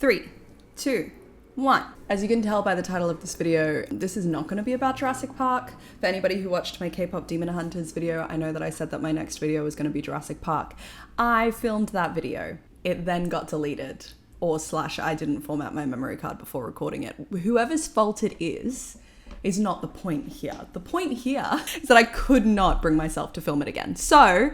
3, 2, 1. As you can tell by the title of this video, this is not going to be about Jurassic Park. For anybody who watched my K-pop Demon Hunters video, I know that I said that my next video was going to be Jurassic Park. I filmed that video. It then got deleted. Or / I didn't format my memory card before recording it. Whoever's fault it is not the point here. The point here is that I could not bring myself to film it again. So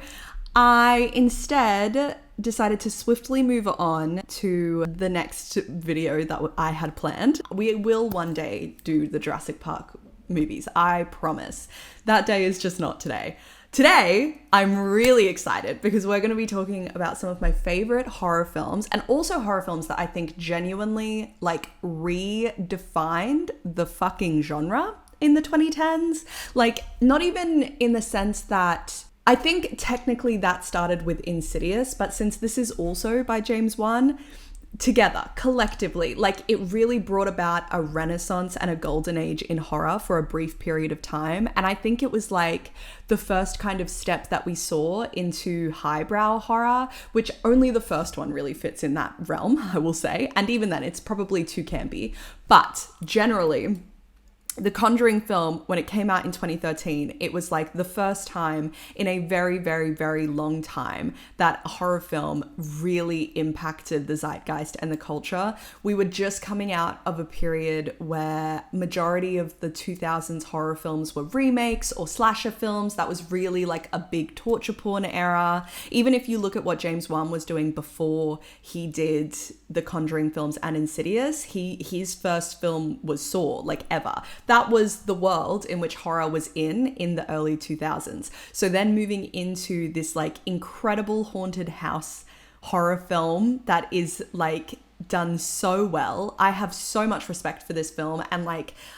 I instead decided to swiftly move on to the next video that I had planned. We will one day do the Jurassic Park movies, I promise. That day is just not today. Today, I'm really excited because we're going to be talking about some of my favorite horror films, and also horror films that I think genuinely redefined the fucking genre in the 2010s. Not even in the sense that I think technically that started with Insidious, but since this is also by James Wan, together, collectively, it really brought about a renaissance and a golden age in horror for a brief period of time. And I think it was the first kind of step that we saw into highbrow horror, which only the first one really fits in that realm, I will say. And even then, it's probably too campy. But generally, the Conjuring film, when it came out in 2013, it was the first time in a very, very, very long time that a horror film really impacted the zeitgeist and the culture. We were just coming out of a period where majority of the 2000s horror films were remakes or slasher films. That was really a big torture porn era. Even if you look at what James Wan was doing before he did the Conjuring films and Insidious, his first film was Saw, ever. That was the world in which horror was in the early 2000s. So then moving into this incredible haunted house horror film that is done so well. I have so much respect for this film, and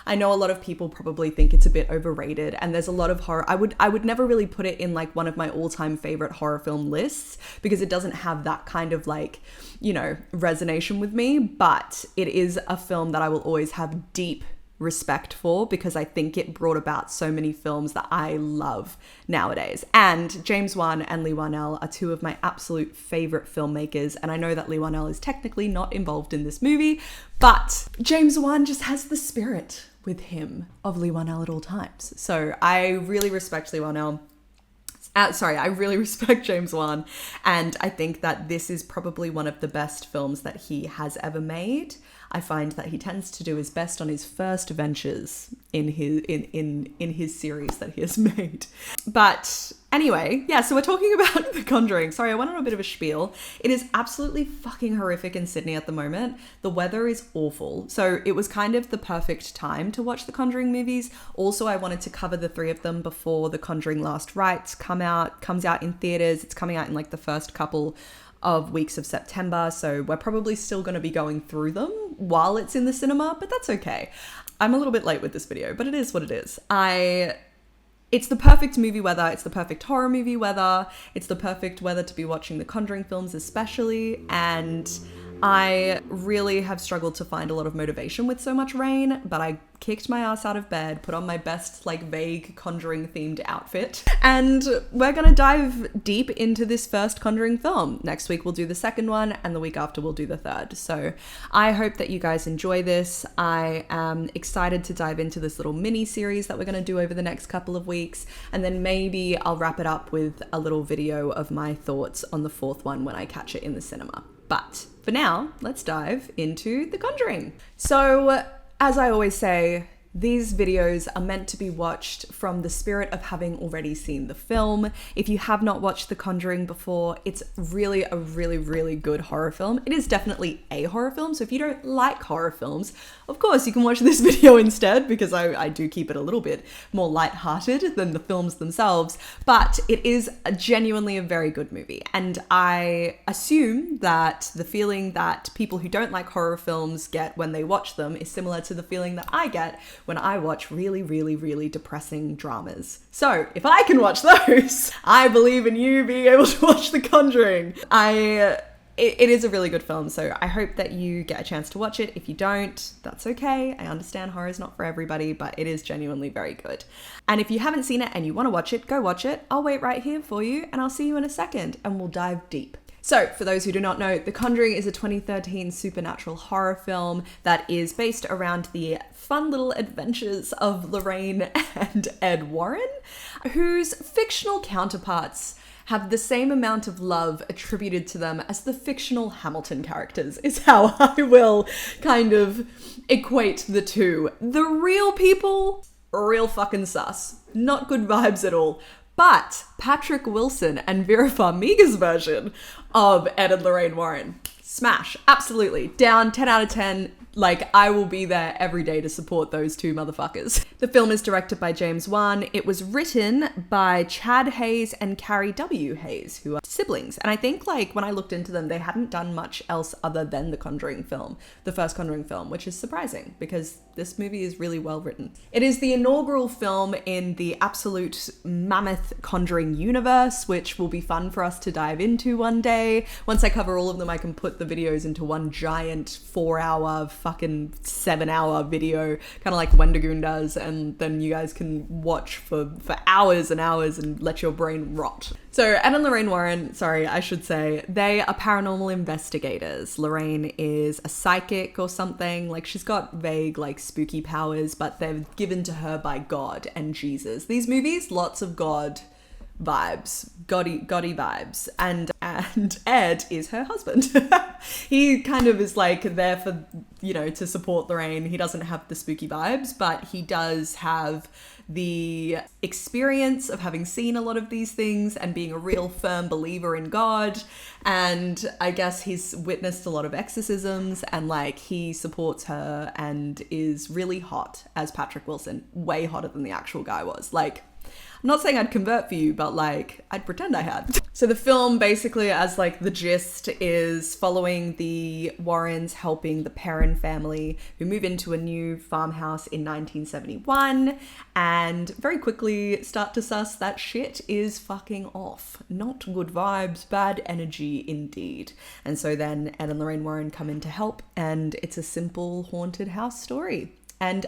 I know a lot of people probably think it's a bit overrated, and there's a lot of horror. I would never really put it in one of my all-time favorite horror film lists because it doesn't have that kind of resonation with me, but it is a film that I will always have deep respect for because I think it brought about so many films that I love nowadays. And James Wan and Leigh Whannell are two of my absolute favorite filmmakers, and I know that Leigh Whannell is technically not involved in this movie, but James Wan just has the spirit with him of Leigh Whannell at all times. So I really respect Leigh Whannell. I really respect James Wan, and I think that this is probably one of the best films that he has ever made. I find that he tends to do his best on his first ventures in his series that he has made. But anyway, yeah, so we're talking about The Conjuring. Sorry, I went on a bit of a spiel. It is absolutely fucking horrific in Sydney at the moment. The weather is awful. So it was kind of the perfect time to watch the Conjuring movies. Also, I wanted to cover the three of them before The Conjuring Last Rites comes out in theaters. It's coming out in the first couple of weeks of September, so we're probably still going to be going through them while it's in the cinema, but that's okay. I'm a little bit late with this video, but it is what it is. It's the perfect movie weather, it's the perfect horror movie weather, it's the perfect weather to be watching the Conjuring films especially, and I really have struggled to find a lot of motivation with so much rain, but I kicked my ass out of bed, put on my best vague Conjuring themed outfit, and we're gonna dive deep into this first Conjuring film. Next week we'll do the second one, and the week after we'll do the third. So I hope that you guys enjoy this. I am excited to dive into this little mini series that we're gonna do over the next couple of weeks, and then maybe I'll wrap it up with a little video of my thoughts on the fourth one when I catch it in the cinema. But for now, let's dive into The Conjuring. So, as I always say, these videos are meant to be watched from the spirit of having already seen the film. If you have not watched The Conjuring before, it's really a really, really good horror film. It is definitely a horror film, so if you don't like horror films, of course you can watch this video instead, because I do keep it a little bit more lighthearted than the films themselves, but it is genuinely a very good movie. And I assume that the feeling that people who don't like horror films get when they watch them is similar to the feeling that I get when I watch really, really, really depressing dramas. So if I can watch those, I believe in you being able to watch The Conjuring. It is a really good film, so I hope that you get a chance to watch it. If you don't, that's okay. I understand horror is not for everybody, but it is genuinely very good. And if you haven't seen it and you want to watch it, go watch it. I'll wait right here for you, and I'll see you in a second, and we'll dive deep. So, for those who do not know, The Conjuring is a 2013 supernatural horror film that is based around the fun little adventures of Lorraine and Ed Warren, whose fictional counterparts have the same amount of love attributed to them as the fictional Hamilton characters, is how I will kind of equate the two. The real people, real fucking sus. Not good vibes at all. But Patrick Wilson and Vera Farmiga's version of Ed and Lorraine Warren, smash. Absolutely. Down, 10 out of 10. Like, I will be there every day to support those two motherfuckers. The film is directed by James Wan. It was written by Chad Hayes and Carrie W. Hayes, who are siblings. And I think, like, when I looked into them, they hadn't done much else other than the Conjuring film, the first Conjuring film, which is surprising because this movie is really well written. It is the inaugural film in the absolute mammoth Conjuring universe, which will be fun for us to dive into one day. Once I cover all of them, I can put the videos into one giant 4-hour, fucking 7-hour video, kind of like Wendigoon does, and then you guys can watch for hours and hours and let your brain rot. So Ed and Lorraine Warren, sorry, I should say, they are paranormal investigators. Lorraine is a psychic or something. Like, she's got vague, like, spooky powers, but they're given to her by God and Jesus. These movies, lots of God vibes, goddy vibes, and Ed is her husband. He kind of is like there for, you know, to support Lorraine. He doesn't have the spooky vibes, but he does have the experience of having seen a lot of these things and being a real firm believer in God. And I guess he's witnessed a lot of exorcisms, and like he supports her and is really hot as Patrick Wilson, way hotter than the actual guy was. Like, I'm not saying I'd convert for you, but like, I'd pretend I had. So the film basically, as like the gist, is following the Warrens helping the Perrin family who move into a new farmhouse in 1971 and very quickly start to suss that shit is fucking off. Not good vibes, bad energy indeed. And so then Ed and Lorraine Warren come in to help, and it's a simple haunted house story. And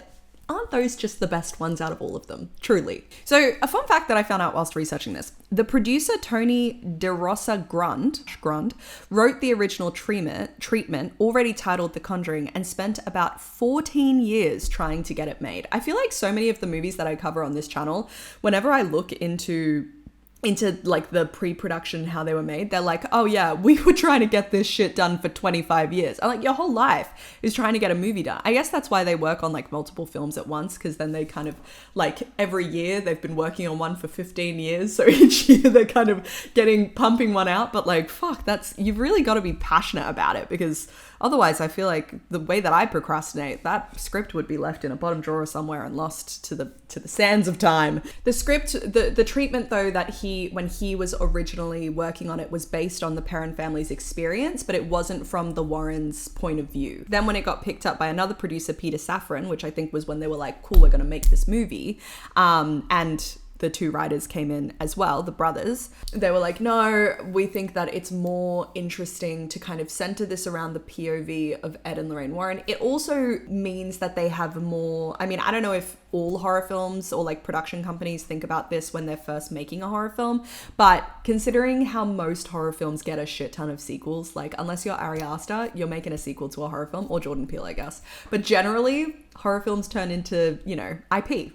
aren't those just the best ones out of all of them? Truly. So a fun fact that I found out whilst researching this, the producer Tony DeRosa Grund wrote the original treatment already titled The Conjuring and spent about 14 years trying to get it made. I feel like so many of the movies that I cover on this channel, whenever I look into like the pre-production, how they were made, they're like, oh yeah, we were trying to get this shit done for 25 years. I'm like, your whole life is trying to get a movie done. I guess that's why they work on like multiple films at once, because then they kind of like every year they've been working on one for 15 years. So each year they're kind of pumping one out. But like, fuck, you've really got to be passionate about it, because otherwise I feel like the way that I procrastinate, that script would be left in a bottom drawer somewhere and lost to the sands of time. The script, the treatment though, that when he was originally working on it, was based on the Perrin family's experience, but it wasn't from the Warrens' point of view. Then when it got picked up by another producer, Peter Safran, which I think was when they were like, cool, we're gonna make this movie, and the two writers came in as well, the brothers. They were like, no, we think that it's more interesting to kind of center this around the POV of Ed and Lorraine Warren. It also means that they have more, I mean, I don't know if all horror films or like production companies think about this when they're first making a horror film, but considering how most horror films get a shit ton of sequels, like unless you're Ari Aster, you're making a sequel to a horror film, or Jordan Peele, I guess. But generally, horror films turn into, you know, IP.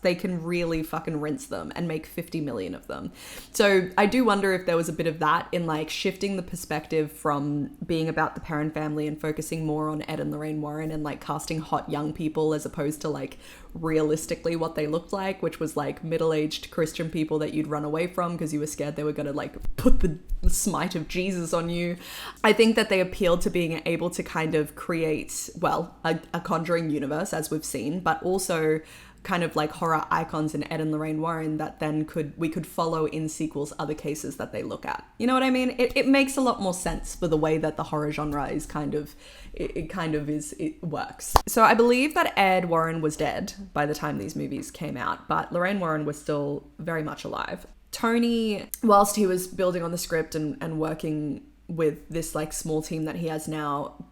They can really fucking rinse them and make 50 million of them. So I do wonder if there was a bit of that in like shifting the perspective from being about the Perrin family and focusing more on Ed and Lorraine Warren and like casting hot young people as opposed to like realistically what they looked like, which was like middle-aged Christian people that you'd run away from because you were scared they were going to like put the smite of Jesus on you. I think that they appealed to being able to kind of create, well, a Conjuring universe, as we've seen, but also kind of like horror icons in Ed and Lorraine Warren that then we could follow in sequels, other cases that they look at. You know what I mean? It makes a lot more sense for the way that the horror genre is it works. So I believe that Ed Warren was dead by the time these movies came out, but Lorraine Warren was still very much alive. Tony, whilst he was building on the script and working with this like small team that he has now,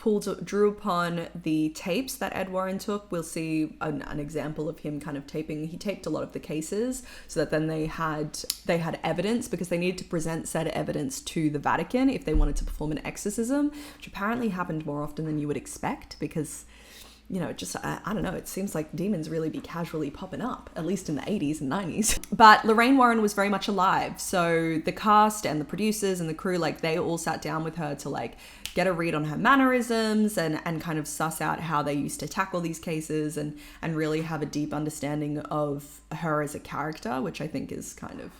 drew upon the tapes that Ed Warren took. We'll see an example of him kind of he taped a lot of the cases so that then they had evidence, because they needed to present said evidence to the Vatican if they wanted to perform an exorcism, which apparently happened more often than you would expect, because just, I don't know, it seems like demons really be casually popping up, at least in the 80s and 90s. But Lorraine Warren was very much alive. So the cast and the producers and the crew, like, they all sat down with her to, like, get a read on her mannerisms and kind of suss out how they used to tackle these cases and really have a deep understanding of her as a character, which I think is kind of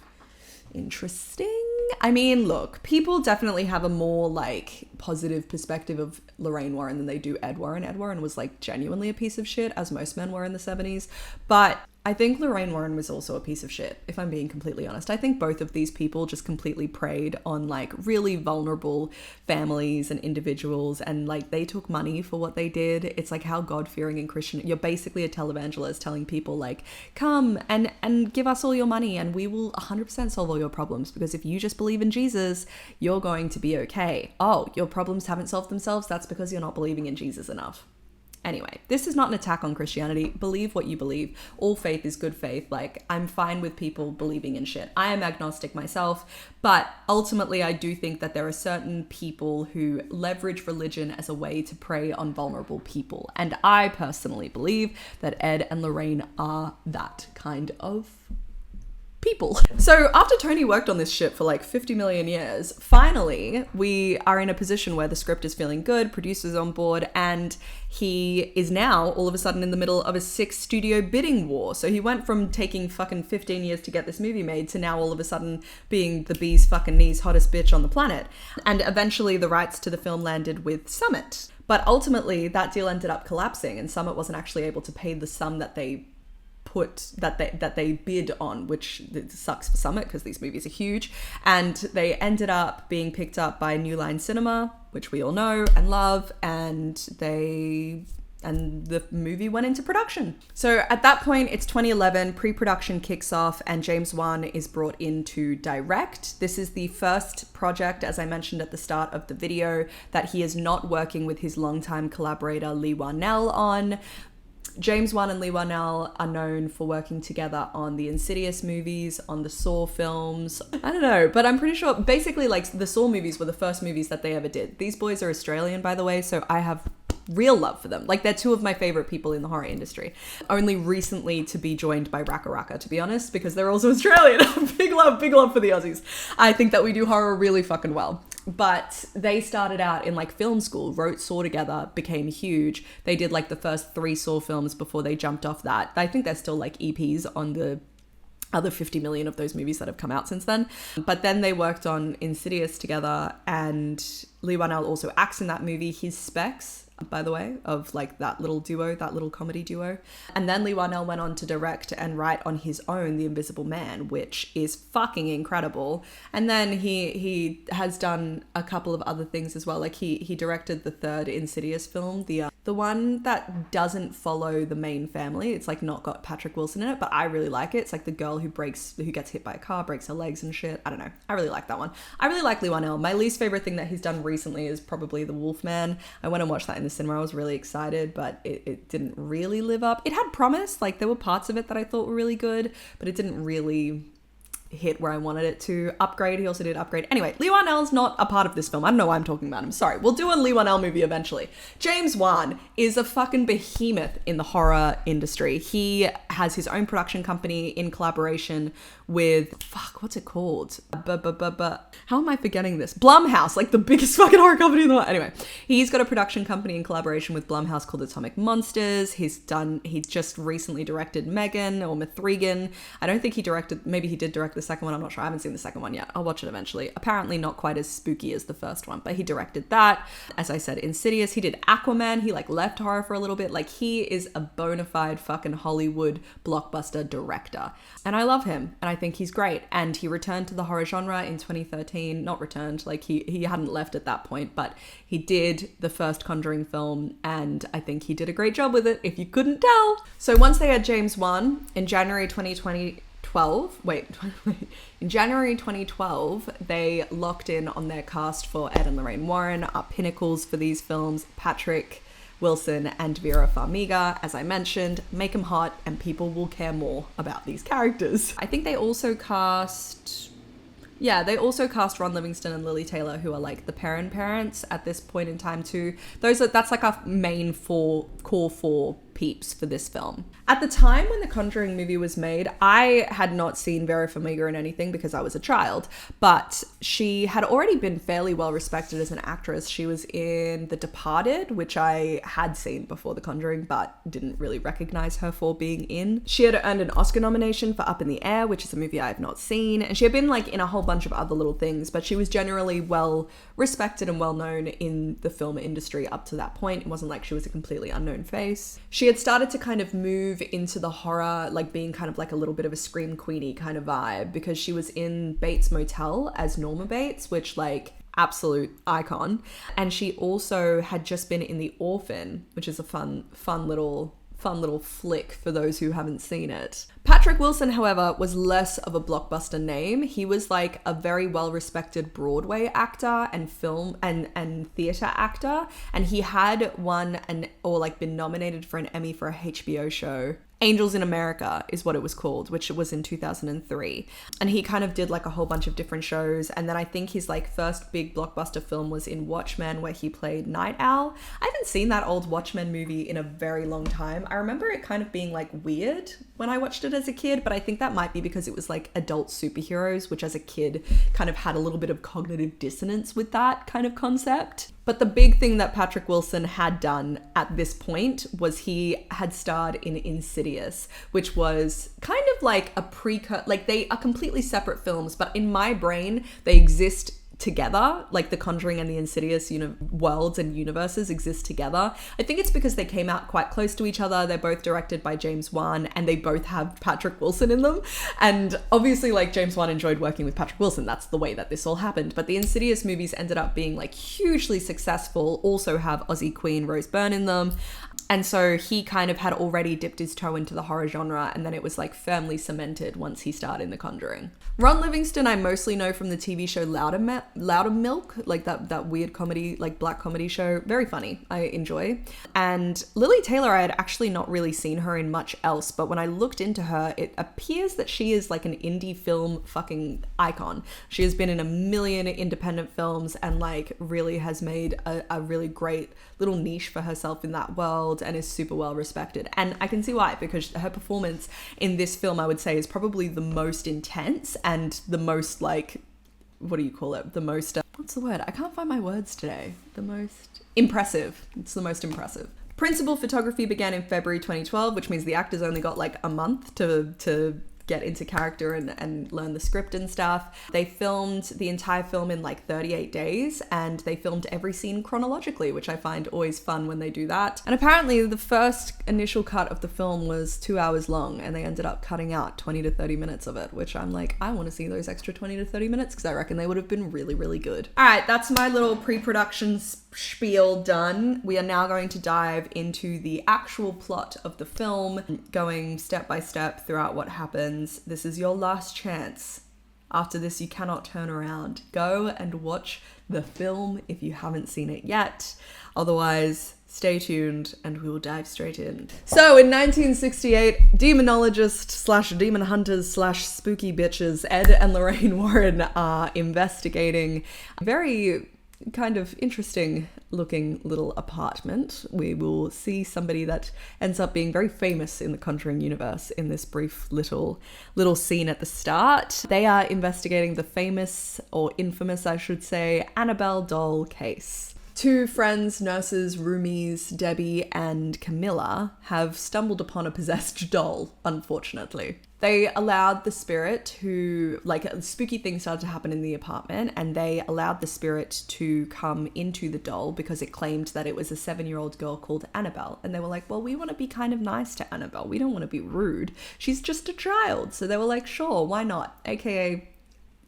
interesting. I mean, look, people definitely have a more like positive perspective of Lorraine Warren than they do Ed Warren. Ed Warren was like genuinely a piece of shit, as most men were in the 70s. But I think Lorraine Warren was also a piece of shit, if I'm being completely honest. I think both of these people just completely preyed on like really vulnerable families and individuals, and like they took money for what they did. It's like how God-fearing and Christian, you're basically a televangelist telling people like, come and give us all your money and we will 100% solve all your problems, because if you just believe in Jesus, you're going to be okay. Oh, your problems haven't solved themselves? That's because you're not believing in Jesus enough. Anyway, this is not an attack on Christianity. Believe what you believe. All faith is good faith. Like, I'm fine with people believing in shit. I am agnostic myself, but ultimately I do think that there are certain people who leverage religion as a way to prey on vulnerable people. And I personally believe that Ed and Lorraine are that kind of people. So after Tony worked on this shit for like 50 million years, finally we are in a position where the script is feeling good, producers on board, and he is now all of a sudden in the middle of a 6 studio bidding war. So he went from taking fucking 15 years to get this movie made to now all of a sudden being the bee's fucking knees hottest bitch on the planet. And eventually the rights to the film landed with Summit. But ultimately that deal ended up collapsing, and Summit wasn't actually able to pay the sum that they bid on, which sucks for Summit because these movies are huge. And they ended up being picked up by New Line Cinema, which we all know and love, and the movie went into production. So at that point, it's 2011, pre-production kicks off, and James Wan is brought in to direct. This is the first project, as I mentioned at the start of the video, that he is not working with his longtime collaborator Leigh Whannell on. James Wan and Leigh Whannell are known for working together on the Insidious movies, on the Saw films. I don't know, but I'm pretty sure basically like the Saw movies were the first movies that they ever did. These boys are Australian, by the way, so I have real love for them. Like, they're two of my favorite people in the horror industry. Only recently to be joined by Raka Raka, to be honest, because they're also Australian. Big love for the Aussies. I think that we do horror really fucking well. But they started out in like film school, wrote Saw together, became huge. They did like the first 3 Saw films before they jumped off that. I think they're still like EPs on the other 50 million of those movies that have come out since then. But then they worked on Insidious together, and Leigh Whannell also acts in that movie. His specs, by the way, of like that little duo, that little comedy duo. And then Leigh Whannell went on to direct and write on his own The Invisible Man, which is fucking incredible. And then he has done a couple of other things as well. Like he directed the 3rd Insidious film, the one that doesn't follow the main family. It's like not got Patrick Wilson in it, but I really like it. It's like the girl who gets hit by a car, breaks her legs and shit. I don't know. I really like that one. I really like Leigh Whannell. My least favorite thing that he's done recently is probably The Wolfman. I went and watched that in the cinema. I was really excited, but it didn't really live up. It had promise. Like, there were parts of it that I thought were really good, but it didn't really hit where I wanted it to. Upgrade, he also did Upgrade. Anyway, Leigh Whannell's not a part of this film. I don't know why I'm talking about him. Sorry. We'll do a Leigh Whannell movie eventually. James Wan is a fucking behemoth in the horror industry. He has his own production company in collaboration with, what's it called? How am I forgetting this? Blumhouse, like the biggest fucking horror company in the world. Anyway, he's got a production company in collaboration with Blumhouse called Atomic Monsters. He just recently directed Megan or Mithrigan. I don't think he directed, maybe he did direct the second one. I'm not sure. I haven't seen the second one yet. I'll watch it eventually. Apparently not quite as spooky as the first one, but he directed that. As I said, Insidious. He did Aquaman. He like left horror for a little bit. Like, he is a bona fide fucking Hollywood blockbuster director. And I love him. And I think he's great. And he returned to the horror genre in 2013. Not returned, like he hadn't left at that point, but he did the first Conjuring film, and I think he did a great job with it, if you couldn't tell. So once they had James Wan in January 2020, in January 2012, they locked in on their cast for Ed and Lorraine Warren, our pinnacles for these films, Patrick Wilson and Vera Farmiga. As I mentioned, make them hot and people will care more about these characters. I think they also cast Ron Livingston and Lily Taylor, who are like the parents at this point in time too. That's like our main core four peeps for this film. At the time when the Conjuring movie was made, I had not seen Vera Farmiga in anything because I was a child, but she had already been fairly well respected as an actress. She was in The Departed, which I had seen before The Conjuring, but didn't really recognize her for being in. She had earned an Oscar nomination for Up in the Air, which is a movie I have not seen, and she had been like in a whole bunch of other little things, but she was generally well respected and well known in the film industry up to that point. It wasn't like she was a completely unknown face. She had started to kind of move into the horror, like being kind of like a little bit of a scream queenie kind of vibe, because she was in Bates Motel as Norma Bates, which like absolute icon. And she also had just been in The Orphan, which is a fun little flick for those who haven't seen it. Patrick Wilson, however, was less of a blockbuster name. He was like a very well-respected Broadway actor and film and theater actor, and he had been nominated for an Emmy for a HBO show. Angels in America is what it was called, which was in 2003. And he kind of did like a whole bunch of different shows. And then I think his like first big blockbuster film was in Watchmen, where he played Night Owl. I haven't seen that old Watchmen movie in a very long time. I remember it kind of being like weird when I watched it as a kid, but I think that might be because it was like adult superheroes, which as a kid kind of had a little bit of cognitive dissonance with that kind of concept. But the big thing that Patrick Wilson had done at this point was he had starred in Insidious, which was kind of like a like they are completely separate films, but in my brain, they exist together. Like The Conjuring and the Insidious worlds and universes exist together. I think it's because they came out quite close to each other. They're both directed by James Wan and they both have Patrick Wilson in them. And obviously like James Wan enjoyed working with Patrick Wilson. That's the way that this all happened. But the Insidious movies ended up being like hugely successful, also have Aussie Queen Rose Byrne in them. And so he kind of had already dipped his toe into the horror genre, and then it was like firmly cemented once he starred in The Conjuring. Ron Livingston I mostly know from the TV show Louder Milk, like that weird comedy, like black comedy show. Very funny, I enjoy. And Lily Taylor, I had actually not really seen her in much else, but when I looked into her, it appears that she is like an indie film fucking icon. She has been in a million independent films and like really has made a really great little niche for herself in that world and is super well respected. And I can see why, because her performance in this film, I would say, is probably the most intense and the most like, what do you call it? The most, what's the word? I can't find my words today. The most impressive. It's the most impressive. Principal photography began in February 2012, which means the actors only got like a month to get into character and learn the script and stuff. They filmed the entire film in like 38 days and they filmed every scene chronologically, which I find always fun when they do that. And apparently the first initial cut of the film was 2 hours long and they ended up cutting out 20 to 30 minutes of it, which I'm like, I want to see those extra 20 to 30 minutes because I reckon they would have been really, really good. All right, that's my little pre-production spiel done. We are now going to dive into the actual plot of the film, going step by step throughout what happens. This is your last chance. After this, you cannot turn around. Go and watch the film if you haven't seen it yet. Otherwise, stay tuned and we will dive straight in. So in 1968, demonologists slash demon hunters slash spooky bitches Ed and Lorraine Warren are investigating a very kind of interesting looking little apartment. We will see somebody that ends up being very famous in the Conjuring universe in this brief little scene at the start. They are investigating the famous, or infamous I should say, Annabelle doll case. Two friends, nurses, roomies, Debbie and Camilla, have stumbled upon a possessed doll, unfortunately. They allowed the spirit who, like, spooky things started to happen in the apartment, and they allowed the spirit to come into the doll because it claimed that it was a 7-year-old girl called Annabelle. And they were like, well, we want to be kind of nice to Annabelle. We don't want to be rude. She's just a child. So they were like, sure, why not? AKA,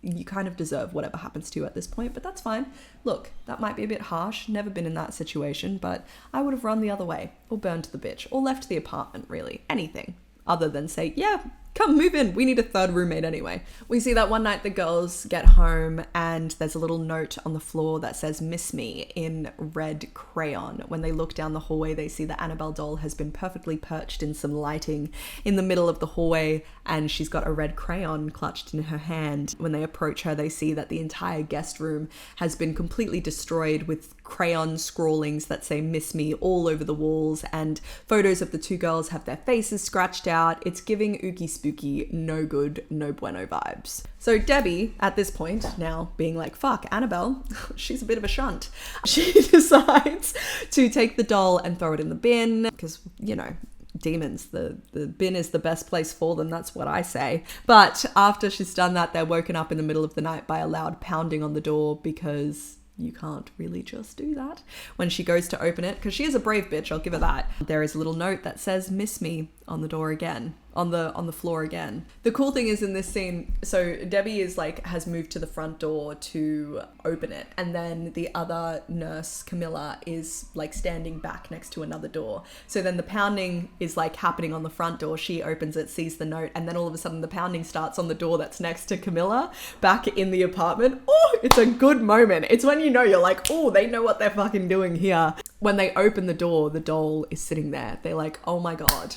you kind of deserve whatever happens to you at this point, but that's fine. Look, that might be a bit harsh. Never been in that situation, but I would have run the other way or burned the bitch or left the apartment, really. Anything other than say, yeah, come move in. We need a third roommate anyway. We see that one night the girls get home and there's a little note on the floor that says "Miss Me" in red crayon. When they look down the hallway, they see that Annabelle doll has been perfectly perched in some lighting in the middle of the hallway, and she's got a red crayon clutched in her hand. When they approach her, they see that the entire guest room has been completely destroyed, with crayon scrawlings that say "Miss Me" all over the walls, and photos of the two girls have their faces scratched out. It's giving ooky spooky, no good, no bueno vibes. So Debbie, at this point, now being like, fuck, Annabelle, she's a bit of a shunt. She decides to take the doll and throw it in the bin, because, you know, demons, the bin is the best place for them, that's what I say. But after she's done that, they're woken up in the middle of the night by a loud pounding on the door, because you can't really just do that. When she goes to open it, because she is a brave bitch, I'll give her that, there is a little note that says "Miss Me" on the door again, on the floor again. The cool thing is in this scene, so Debbie is like, has moved to the front door to open it, and then the other nurse, Camilla, is like standing back next to another door. So then the pounding is like happening on the front door. She opens it, sees the note, and then all of a sudden the pounding starts on the door that's next to Camilla back in the apartment. Oh, it's a good moment. It's when you know, you're like, oh, they know what they're fucking doing here. When they open the door, the doll is sitting there. They're like, oh my God.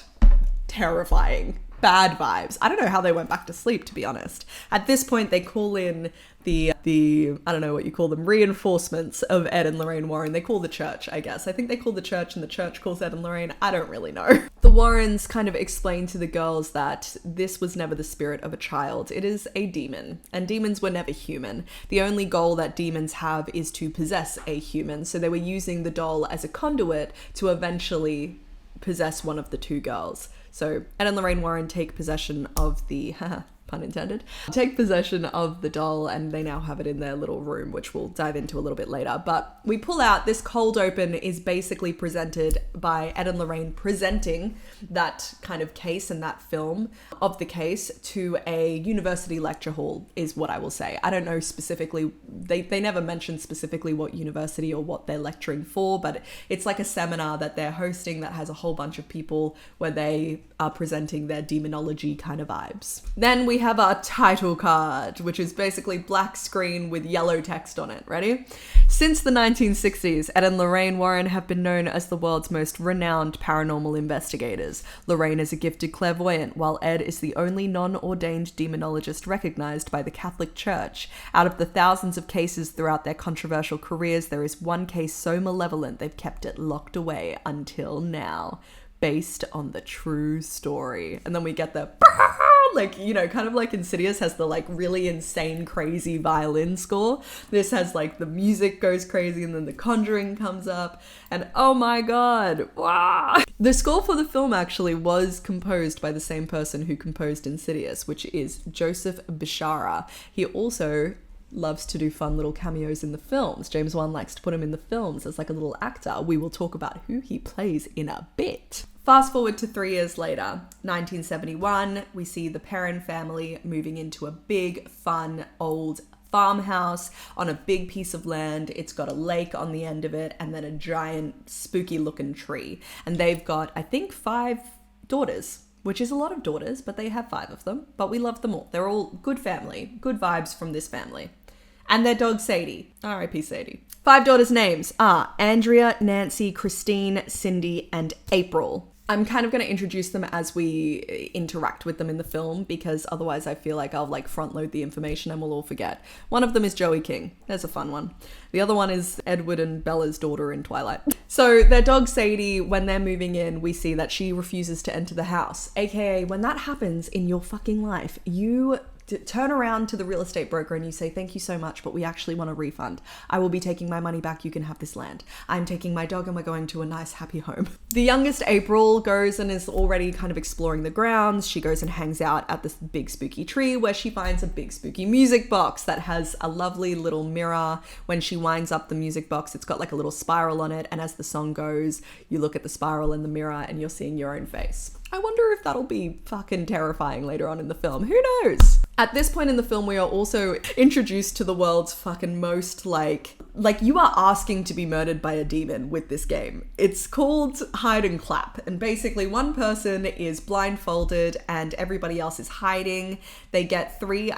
Terrifying. Bad vibes. I don't know how they went back to sleep, to be honest. At this point, they call in the I don't know what you call them, reinforcements of Ed and Lorraine Warren. They call the church, I guess. I think they call the church and the church calls Ed and Lorraine. I don't really know. The Warrens kind of explain to the girls that this was never the spirit of a child. It is a demon, and demons were never human. The only goal that demons have is to possess a human. So they were using the doll as a conduit to eventually possess one of the two girls. So Ed and Lorraine Warren take possession of the, pun intended, take possession of the doll, and they now have it in their little room, which we'll dive into a little bit later. But we pull out, this cold open is basically presented by Ed and Lorraine presenting that kind of case and that film of the case to a university lecture hall, is what I will say. I don't know specifically, they never mention specifically what university or what they're lecturing for, but it's like a seminar that they're hosting that has a whole bunch of people where they are presenting their demonology kind of vibes. Then we have our title card, which is basically black screen with yellow text on it. Ready? Since the 1960s, Ed and Lorraine Warren have been known as the world's most renowned paranormal investigators. Lorraine is a gifted clairvoyant, while Ed is the only non-ordained demonologist recognized by the Catholic Church. Out of the thousands of cases throughout their controversial careers, there is one case so malevolent they've kept it locked away until now. Based on the true story. And then we get the like, you know, kind of like Insidious has the like really insane crazy violin score. This has like the music goes crazy, and then the Conjuring comes up, and oh my God, wow. The score for the film actually was composed by the same person who composed Insidious, which is Joseph Bishara. He also loves to do fun little cameos in the films. James Wan likes to put him in the films as like a little actor. We will talk about who he plays in a bit. Fast forward to 3 years later, 1971, we see the Perrin family moving into a big, fun, old farmhouse on a big piece of land. It's got a lake on the end of it, and then a giant, spooky-looking tree. And they've got, I think, 5 daughters, which is a lot of daughters, but they have 5 of them. But we love them all. They're all good family, good vibes from this family. And their dog, Sadie. R.I.P. Sadie. 5 daughters' names are Andrea, Nancy, Christine, Cindy, and April. I'm kind of going to introduce them as we interact with them in the film, because otherwise I feel like I'll like front load the information and we'll all forget. One of them is Joey King. There's a fun one. The other one is Edward and Bella's daughter in Twilight. So their dog Sadie, when they're moving in, we see that she refuses to enter the house. AKA, when that happens in your fucking life, you turn around to the real estate broker and you say, thank you so much, but we actually want a refund. I will be taking my money back. You can have this land. I'm taking my dog and we're going to a nice, happy home. The youngest, April, goes and is already kind of exploring the grounds. She goes and hangs out at this big spooky tree where she finds a big spooky music box that has a lovely little mirror. When she winds up the music box, it's got like a little spiral on it. And as the song goes, you look at the spiral in the mirror and you're seeing your own face. I wonder if that'll be fucking terrifying later on in the film. Who knows? At this point in the film, we are also introduced to the world's fucking most like you are asking to be murdered by a demon with this game. It's called Hide and Clap. And basically one person is blindfolded and everybody else is hiding. They get three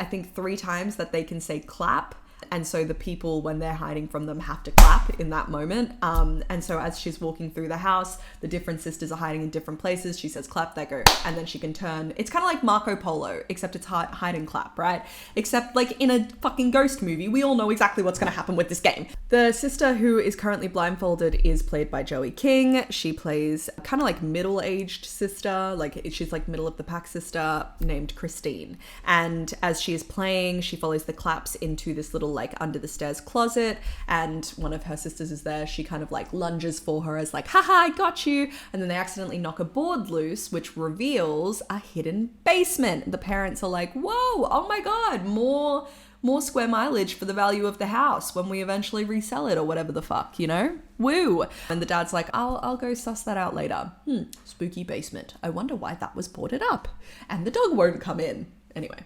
times that they can say clap. And so the people, when they're hiding from them, have to clap in that moment. And so as she's walking through the house, the different sisters are hiding in different places. She says, clap, they go. And then she can turn. It's kind of like Marco Polo, except it's hide and clap, right? Except like in a fucking ghost movie, we all know exactly what's going to happen with this game. The sister who is currently blindfolded is played by Joey King. She plays kind of like middle-aged sister. Like she's like middle of the pack sister named Christine. And as she is playing, she follows the claps into this little like under the stairs closet, and one of her sisters is there. She kind of like lunges for her as like, haha, I got you. And then they accidentally knock a board loose, which reveals a hidden basement. The parents are like, whoa, oh my God, more square mileage for the value of the house when we eventually resell it or whatever the fuck, you know? Woo. And the dad's like, I'll go suss that out later. Spooky basement. I wonder why that was boarded up. And the dog won't come in. Anyway,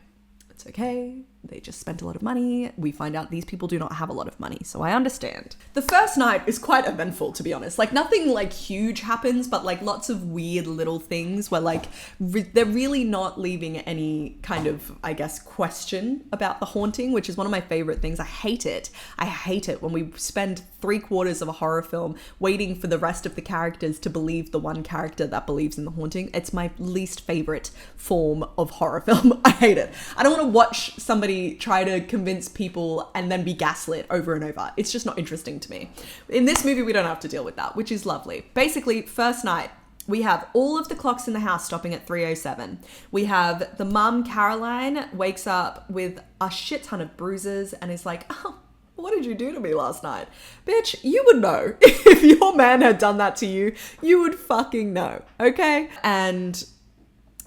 it's okay. They just spent a lot of money. We find out these people do not have a lot of money, so I understand. The first night is quite eventful, to be honest. Like nothing like huge happens, but like lots of weird little things where like they're really not leaving any kind of, I guess, question about the haunting, which is one of my favorite things. I hate it. I hate it when we spend 3/4 of a horror film waiting for the rest of the characters to believe the one character that believes in the haunting. It's my least favorite form of horror film. I hate it. I don't want to watch somebody try to convince people and then be gaslit over and over. It's just not interesting to me. In this movie, we don't have to deal with that, which is lovely. Basically, first night, we have all of the clocks in the house stopping at 3:07. We have the mum, Caroline, wakes up with a shit ton of bruises and is like, oh, what did you do to me last night? Bitch, you would know. If your man had done that to you, you would fucking know, okay? And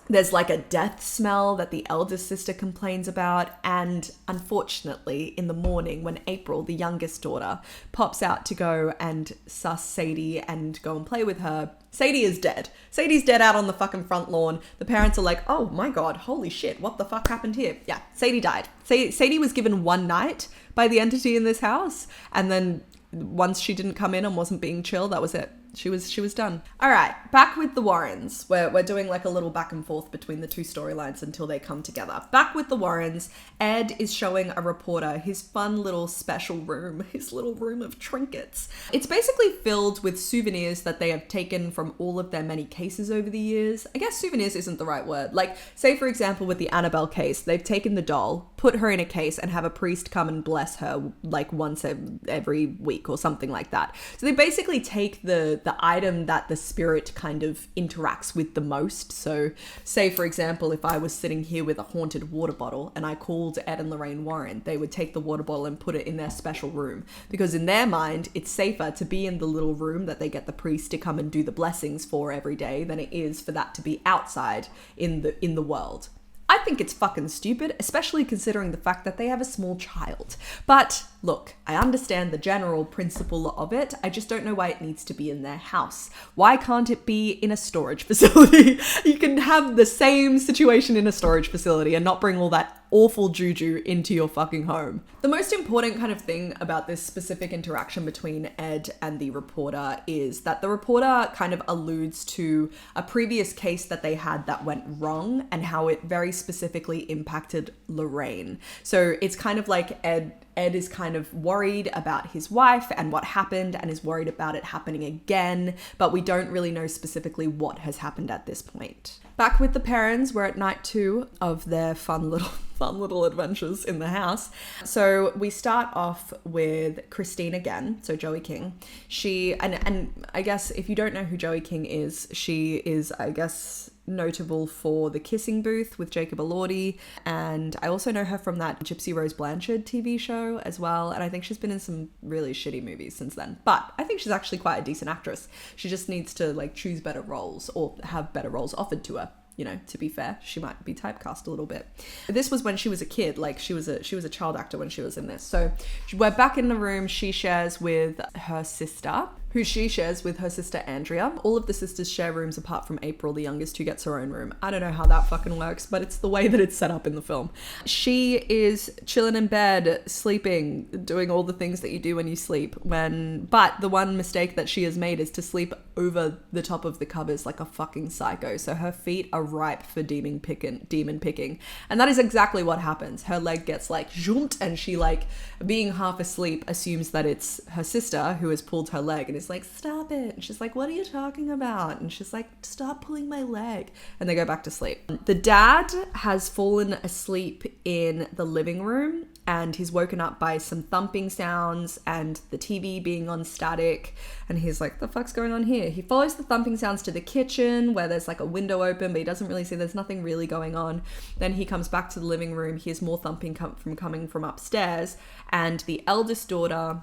there's like a death smell that the eldest sister complains about. And unfortunately, in the morning when April, the youngest daughter, pops out to go and suss Sadie and go and play with her, Sadie is dead. Sadie's dead out on the fucking front lawn. The parents are like, oh my God, holy shit, what the fuck happened here? Yeah, Sadie died. Sadie was given one night by the entity in this house. And then once she didn't come in and wasn't being chill, that was it. She was done. All right, back with the Warrens. We're doing like a little back and forth between the two storylines until they come together. Back with the Warrens, Ed is showing a reporter his fun little special room, his little room of trinkets. It's basically filled with souvenirs that they have taken from all of their many cases over the years. I guess souvenirs isn't the right word. Like, say for example, with the Annabelle case, they've taken the doll, put her in a case and have a priest come and bless her like once every week or something like that. So they basically take the item that the spirit kind of interacts with the most. So say for example, if I was sitting here with a haunted water bottle and I called Ed and Lorraine Warren, they would take the water bottle and put it in their special room, because in their mind it's safer to be in the little room that they get the priest to come and do the blessings for every day than it is for that to be outside in the world. I think it's fucking stupid, especially considering the fact that they have a small child. But look, I understand the general principle of it. I just don't know why it needs to be in their house. Why can't it be in a storage facility? You can have the same situation in a storage facility and not bring all that awful juju into your fucking home. The most important kind of thing about this specific interaction between Ed and the reporter is that the reporter kind of alludes to a previous case that they had that went wrong and how it very specifically impacted Lorraine. So it's kind of like Ed is kind of worried about his wife and what happened and is worried about it happening again, but we don't really know specifically what has happened at this point. Back with the parents, we're at night 2 of their fun little adventures in the house. So we start off with Christine again, so Joey King. She, and I guess if you don't know who Joey King is, she is, I guess, notable for The Kissing Booth with Jacob Elordi, and I also know her from that Gypsy Rose Blanchard TV show as well, and I think she's been in some really shitty movies since then, but I think she's actually quite a decent actress. She just needs to like choose better roles or have better roles offered to her. You know, to be fair, she might be typecast a little bit. This was when she was a kid, like she was a child actor when she was in this. So we're back in the room she shares with her sister. who she shares with her sister Andrea. All of the sisters share rooms apart from April, the youngest, who gets her own room. I don't know how that fucking works, but it's the way that it's set up in the film. She is chilling in bed, sleeping, doing all the things that you do when you sleep. But the one mistake that she has made is to sleep over the top of the covers like a fucking psycho. So her feet are ripe for demon picking. And that is exactly what happens. Her leg gets like zhoomt, and she, like, being half asleep, assumes that it's her sister who has pulled her leg and is like, stop it. And she's like, what are you talking about? And she's like, stop pulling my leg. And they go back to sleep. The dad has fallen asleep in the living room, and he's woken up by some thumping sounds and the TV being on static. And he's like, the fuck's going on here? He follows the thumping sounds to the kitchen, where there's like a window open, but he doesn't really see, there's nothing really going on. Then he comes back to the living room, hears more thumping coming from upstairs, and the eldest daughter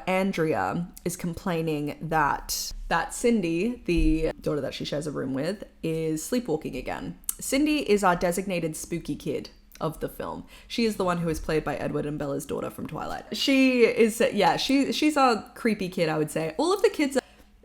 Andrea is complaining that Cindy, the daughter that she shares a room with, is sleepwalking again. Cindy is our designated spooky kid of the film. She is the one who is played by Edward and Bella's daughter from Twilight. She is, she's a creepy kid, I would say. All of the kids are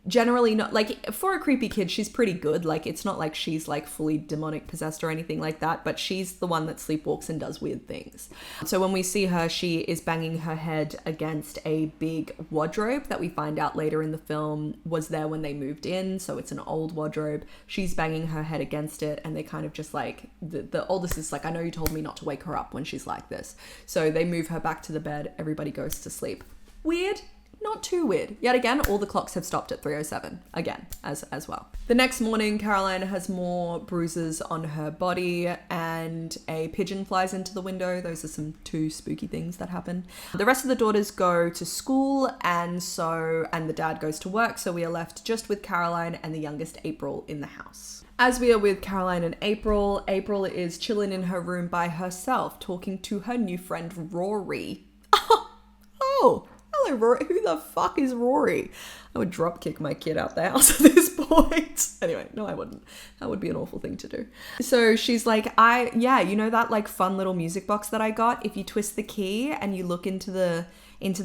generally not, like, for a creepy kid, she's pretty good. Like, it's not like she's like fully demonic possessed or anything like that, but she's the one that sleepwalks and does weird things. So when we see her, she is banging her head against a big wardrobe that we find out later in the film was there when they moved in. So it's an old wardrobe. She's banging her head against it, and they kind of just like, the oldest is like, I know you told me not to wake her up when she's like this. So they move her back to the bed. Everybody goes to sleep. Weird. Not too weird. Yet again, all the clocks have stopped at 3:07 again, as well. The next morning, Caroline has more bruises on her body, and a pigeon flies into the window. Those are some two spooky things that happen. The rest of the daughters go to school, and the dad goes to work, so we are left just with Caroline and the youngest April in the house. As we are with Caroline and April is chilling in her room by herself, talking to her new friend Rory. Oh! Hello, Rory. Who the fuck is Rory? I would drop kick my kid out the house at this point. Anyway, no, I wouldn't. That would be an awful thing to do. So she's like, you know that like fun little music box that I got? If you twist the key and you look into the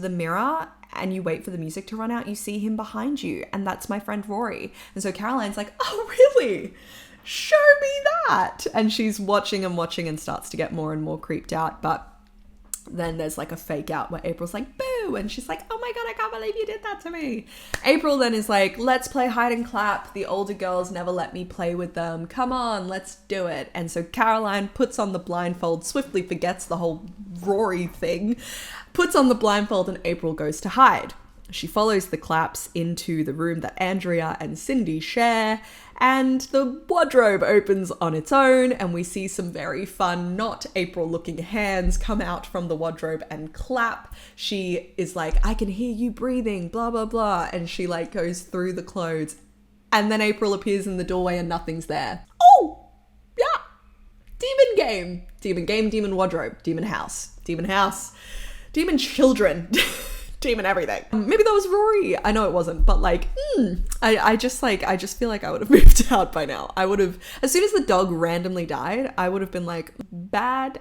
mirror and you wait for the music to run out, you see him behind you. And that's my friend Rory. And so Caroline's like, oh, really? Show me that. And she's watching and starts to get more and more creeped out. But then there's like a fake out where April's like, boo, and she's like, oh my god, I can't believe you did that to me. April then is like, let's play hide and clap. The older girls never let me play with them. Come on, let's do it. And so Caroline puts on the blindfold, swiftly forgets the whole Rory thing, puts on the blindfold, and April goes to hide. She follows the claps into the room that Andrea and Cindy share, and the wardrobe opens on its own, and we see some very fun, not April-looking hands come out from the wardrobe and clap. She is like, I can hear you breathing, blah, blah, blah, and she like goes through the clothes, and then April appears in the doorway and nothing's there. Oh, yeah. Demon game, demon wardrobe, demon house, demon children. Demon everything. Maybe that was Rory. I know it wasn't, but like, I just feel like I would have moved out by now. I would have, as soon as the dog randomly died, I would have been like, bad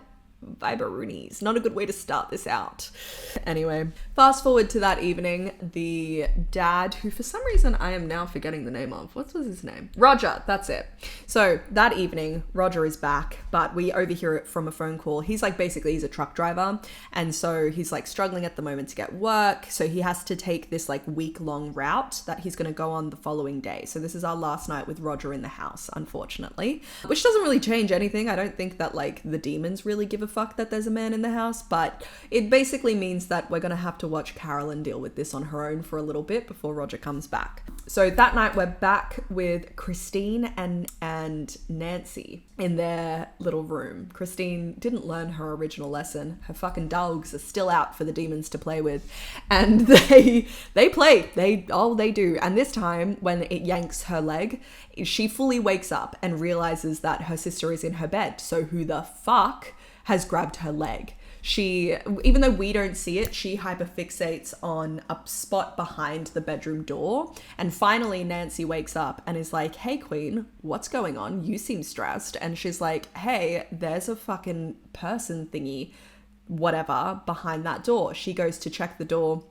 viberoonies. Not a good way to start this out. Anyway, fast forward to that evening, the dad, who for some reason I am now forgetting the name of. What was his name? Roger, that's it. So that evening, Roger is back, but we overhear it from a phone call. He's like, basically he's a truck driver, and so he's like struggling at the moment to get work, so he has to take this like week-long route that he's going to go on the following day. So this is our last night with Roger in the house, unfortunately, which doesn't really change anything. I don't think that like the demons really give a fuck that there's a man in the house, but it basically means that we're gonna have to watch Carolyn deal with this on her own for a little bit before Roger comes back. So that night we're back with Christine and Nancy in their little room. Christine didn't learn her original lesson. Her fucking dogs are still out for the demons to play with, and they play. They do. And this time when it yanks her leg, she fully wakes up and realizes that her sister is in her bed. So who the fuck has grabbed her leg? She, even though we don't see it, she hyperfixates on a spot behind the bedroom door. And finally, Nancy wakes up and is like, hey, Queen, what's going on? You seem stressed. And she's like, hey, there's a fucking person thingy, whatever, behind that door. She goes to check the door,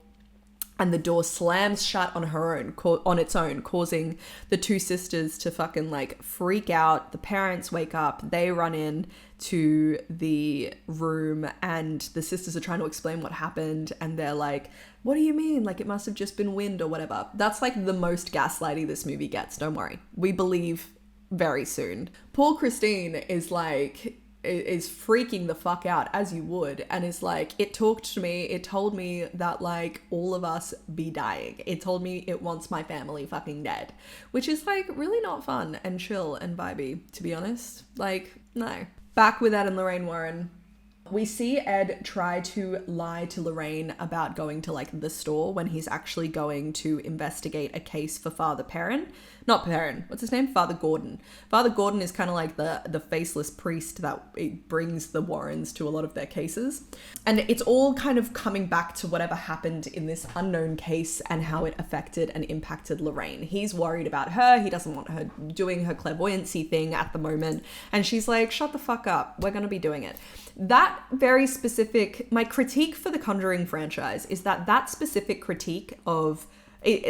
and the door slams shut on its own, causing the two sisters to fucking like freak out. The parents wake up, they run in to the room, and the sisters are trying to explain what happened, and they're like, what do you mean? Like, it must have just been wind or whatever. That's like the most gaslighty this movie gets. Don't worry, we believe very soon. Poor Christine is freaking the fuck out, as you would, and is like, it talked to me, it told me that like all of us be dying, it told me it wants my family fucking dead, which is like really not fun and chill and vibey, to be honest. Like, no. Back with Ed and Lorraine Warren, we see Ed try to lie to Lorraine about going to like the store when he's actually going to investigate a case for Father Perrin. Not Perrin, what's his name? Father Gordon. Father Gordon is kind of like the faceless priest that brings the Warrens to a lot of their cases. And it's all kind of coming back to whatever happened in this unknown case and how it affected and impacted Lorraine. He's worried about her. He doesn't want her doing her clairvoyancy thing at the moment. And she's like, shut the fuck up. We're going to be doing it. That very specific, my critique for the Conjuring franchise is that specific critique of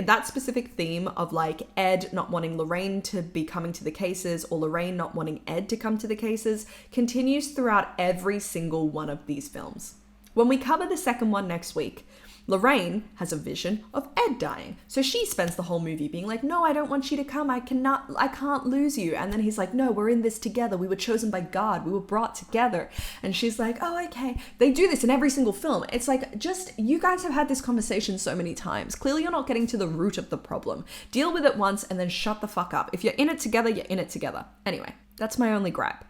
that specific theme of like Ed not wanting Lorraine to be coming to the cases, or Lorraine not wanting Ed to come to the cases, continues throughout every single one of these films. When we cover the second one next week, Lorraine has a vision of Ed dying. So she spends the whole movie being like, no, I don't want you to come. I can't lose you. And then he's like, no, we're in this together. We were chosen by God. We were brought together. And she's like, oh, okay. They do this in every single film. It's like, just, you guys have had this conversation so many times. Clearly you're not getting to the root of the problem. Deal with it once and then shut the fuck up. If you're in it together, you're in it together. Anyway, that's my only gripe.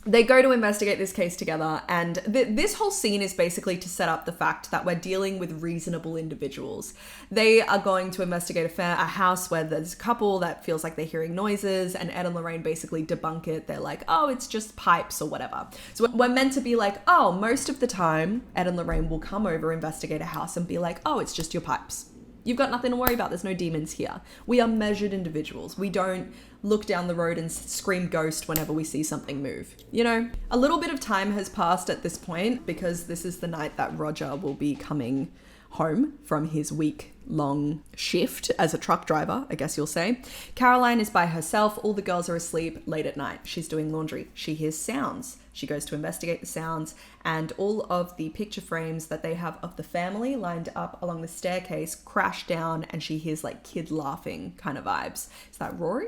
They go to investigate this case together, and this whole scene is basically to set up the fact that we're dealing with reasonable individuals. They are going to investigate a house where there's a couple that feels like they're hearing noises, and Ed and Lorraine basically debunk it. They're like, oh, it's just pipes or whatever. So we're meant to be like, oh, most of the time, Ed and Lorraine will come over, investigate a house, and be like, oh, it's just your pipes. You've got nothing to worry about. There's no demons here. We are measured individuals. We don't look down the road and scream ghost whenever we see something move. You know, a little bit of time has passed at this point, because this is the night that Roger will be coming home from his week-long shift as a truck driver, I guess you'll say. Caroline is by herself. All the girls are asleep late at night. She's doing laundry. She hears sounds. She goes to investigate the sounds, and all of the picture frames that they have of the family lined up along the staircase crash down, and she hears like kid laughing kind of vibes. Is that Rory?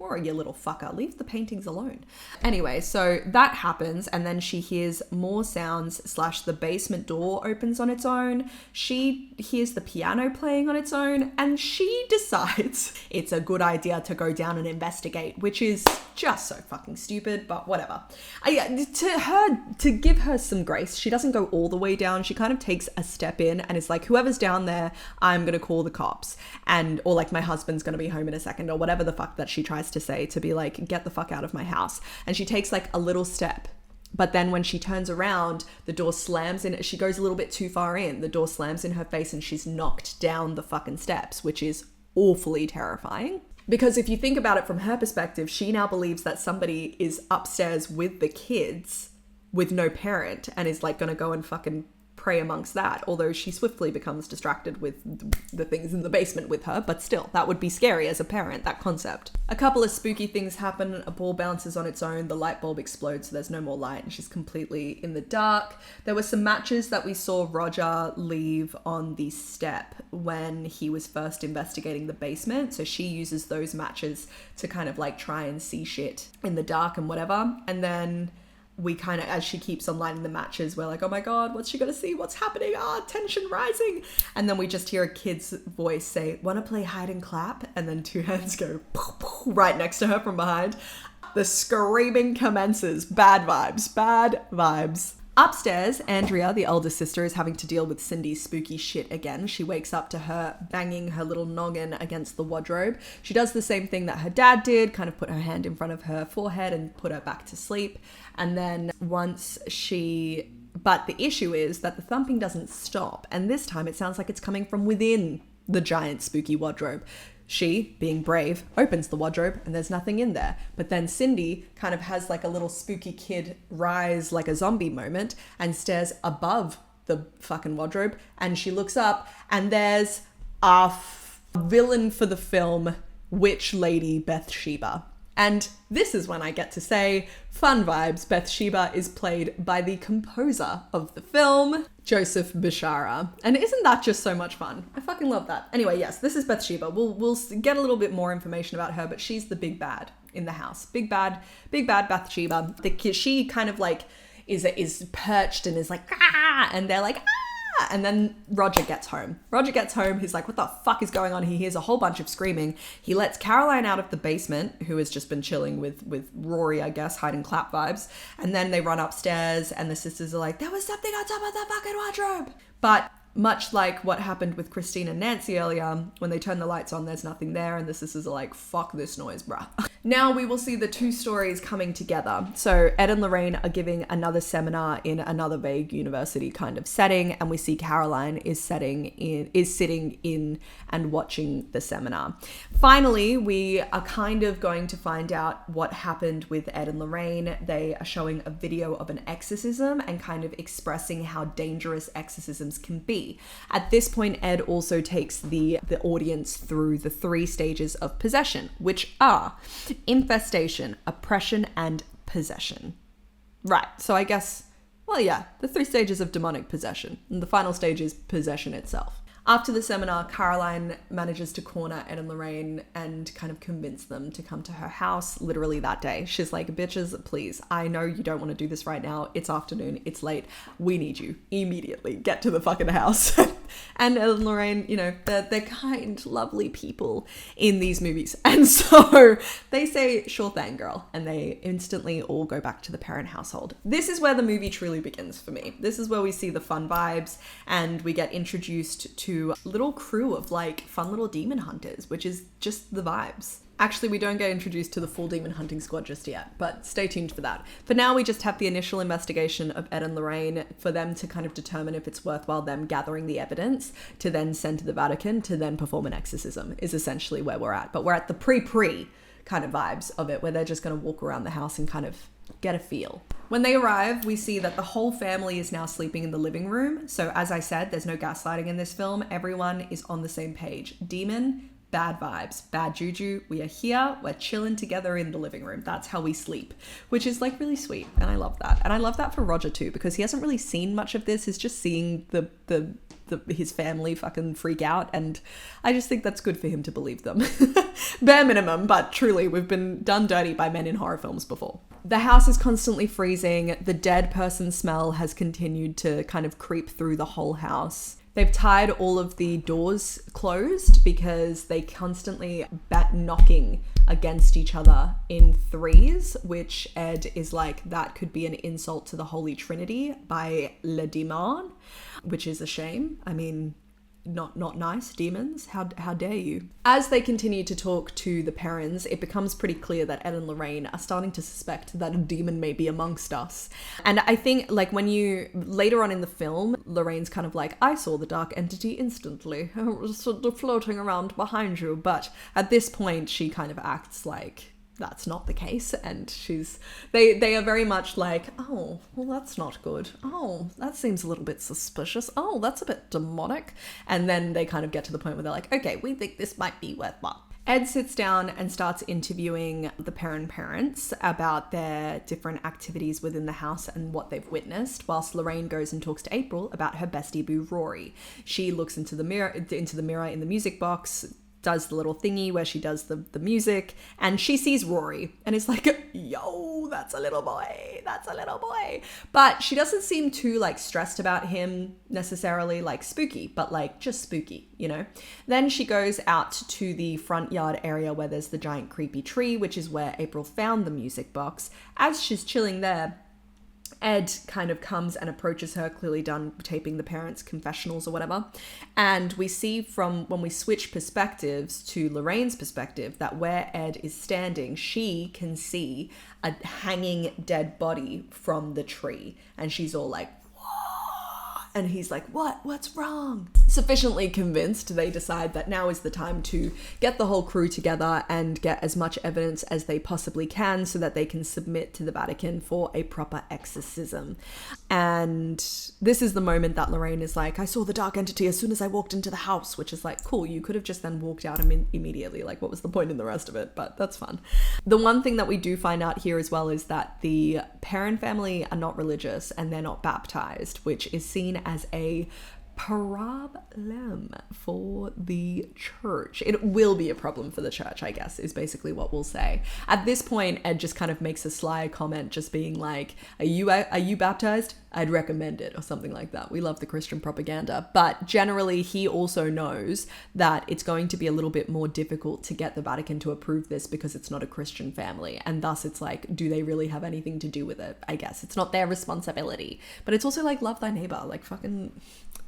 Rory, you little fucker, leave the paintings alone. Anyway, so that happens, and then she hears more sounds / the basement door opens on its own. She hears the piano playing on its own, and she decides it's a good idea to go down and investigate, which is just so fucking stupid, but whatever. To give her some grace, she doesn't go all the way down. She kind of takes a step in and is like, whoever's down there, I'm gonna call the cops, or like, my husband's gonna be home in a second, or whatever the fuck that she tries to say, to be like, get the fuck out of my house. And she takes like a little step, but then when she turns around, the door slams in. She goes a little bit too far in. The door slams in her face, and she's knocked down the fucking steps, which is awfully terrifying. Because if you think about it from her perspective, she now believes that somebody is upstairs with the kids with no parent, and is like gonna go and fucking pray amongst that, although she swiftly becomes distracted with the things in the basement with her, but still, that would be scary as a parent, that concept. A couple of spooky things happen. A ball bounces on its own, the light bulb explodes, so there's no more light, and she's completely in the dark. There were some matches that we saw Roger leave on the step when he was first investigating the basement, so she uses those matches to kind of like try and see shit in the dark and whatever. And then we kind of, as she keeps on lighting the matches, we're like, oh my god, what's she gonna see? What's happening? Tension rising. And then we just hear a kid's voice say, wanna play hide and clap? And then two hands go right next to her from behind. The screaming commences. Bad vibes. Bad vibes. Upstairs, Andrea, the elder sister, is having to deal with Cindy's spooky shit again. She wakes up to her banging her little noggin against the wardrobe. She does the same thing that her dad did, kind of put her hand in front of her forehead and put her back to sleep. And then but the issue is that the thumping doesn't stop. And this time it sounds like it's coming from within the giant spooky wardrobe. She, being brave, opens the wardrobe and there's nothing in there. But then Cindy kind of has like a little spooky kid rise like a zombie moment and stares above the fucking wardrobe, and she looks up and there's a villain for the film, witch lady Bathsheba. And this is when I get to say, fun vibes, Bathsheba is played by the composer of the film, Joseph Bishara. And isn't that just so much fun? I fucking love that. Anyway, yes, this is Bathsheba. We'll get a little bit more information about her, but she's the big bad in the house. Big bad Bathsheba. She kind of like is perched and is like, ah, and they're like, ah. And then Roger gets home. He's like, what the fuck is going on? He hears a whole bunch of screaming. He lets Caroline out of the basement, who has just been chilling with Rory, I guess, hiding clap vibes. And then they run upstairs and the sisters are like, there was something on top of the fucking wardrobe. But much like what happened with Christine and Nancy earlier, when they turn the lights on, there's nothing there, and the sisters are like, fuck this noise, bruh. Now we will see the two stories coming together. So Ed and Lorraine are giving another seminar in another vague university kind of setting, and we see Caroline is sitting in and watching the seminar. Finally, we are kind of going to find out what happened with Ed and Lorraine. They are showing a video of an exorcism and kind of expressing how dangerous exorcisms can be. At this point, Ed also takes the audience through the 3 stages of possession, which are infestation, oppression, and possession. Right, so I guess, well, yeah, the 3 stages of demonic possession. And the final stage is possession itself. After the seminar, Caroline manages to corner Ed and Lorraine and kind of convince them to come to her house literally that day. She's like, bitches, please, I know you don't want to do this right now. It's afternoon, it's late. We need you immediately. Get to the fucking house. And Ed and Lorraine, you know, they're kind, lovely people in these movies. And so they say, sure thing, girl. And they instantly all go back to the parent household. This is where the movie truly begins for me. This is where we see the fun vibes and we get introduced to a little crew of like fun little demon hunters, which is just the vibes. Actually, we don't get introduced to the full demon hunting squad just yet, but stay tuned for that. For now, we just have the initial investigation of Ed and Lorraine for them to kind of determine if it's worthwhile them gathering the evidence to then send to the Vatican to then perform an exorcism is essentially where we're at. But we're at the pre kind of vibes of it, where they're just going to walk around the house and kind of get a feel. When they arrive, we see that the whole family is now sleeping in the living room. So as I said, there's no gaslighting in this film. Everyone is on the same page. Demon, bad vibes, bad juju. We are here, we're chilling together in the living room. That's how we sleep, which is like really sweet. And I love that. And I love that for Roger too, because he hasn't really seen much of this. He's just seeing his family fucking freak out, and I just think that's good for him to believe them. Bare minimum, but truly we've been done dirty by men in horror films before. The house is constantly freezing. The dead person smell has continued to kind of creep through the whole house. They've tied all of the doors closed because they constantly bat knocking against each other in 3s, which Ed is like, that could be an insult to the Holy Trinity by Le Demon, which is a shame. I mean, not nice, demons. How dare you? As they continue to talk to the parents, it becomes pretty clear that Ed and Lorraine are starting to suspect that a demon may be amongst us. And I think like when you, later on in the film, Lorraine's kind of like, I saw the dark entity instantly. It was sort of floating around behind you. But at this point, she kind of acts like that's not the case, and they are very much like, oh, well, that's not good. Oh, that seems a little bit suspicious. Oh, that's a bit demonic. And then they kind of get to the point where they're like, okay, we think this might be worthwhile. Ed sits down and starts interviewing the parents about their different activities within the house and what they've witnessed, whilst Lorraine goes and talks to April about her bestie boo Rory. She looks into the mirror in the music box, does the little thingy where she does the music, and she sees Rory and is like, yo, that's a little boy. But she doesn't seem too like stressed about him necessarily, like spooky, but like just spooky, you know? Then she goes out to the front yard area where there's the giant creepy tree, which is where April found the music box. As she's chilling there, Ed kind of comes and approaches her, clearly done taping the parents' confessionals or whatever. And we see from when we switch perspectives to Lorraine's perspective that where Ed is standing, she can see a hanging dead body from the tree. And she's all like, whoa. And he's like, what's wrong? Sufficiently convinced, they decide that now is the time to get the whole crew together and get as much evidence as they possibly can so that they can submit to the Vatican for a proper exorcism. And this is the moment that Lorraine is like, I saw the dark entity as soon as I walked into the house, which is like, cool, you could have just then walked out immediately. Like, what was the point in the rest of it? But that's fun. The one thing that we do find out here as well is that the Perrin family are not religious and they're not baptized, which is seen as a problem for the church. It will be a problem for the church, I guess, is basically what we'll say. At this point, Ed just kind of makes a sly comment, just being like, are you baptized? I'd recommend it, or something like that. We love the Christian propaganda. But generally, he also knows that it's going to be a little bit more difficult to get the Vatican to approve this because it's not a Christian family. And thus it's like, do they really have anything to do with it? I guess it's not their responsibility. But it's also like, love thy neighbor. Like, fucking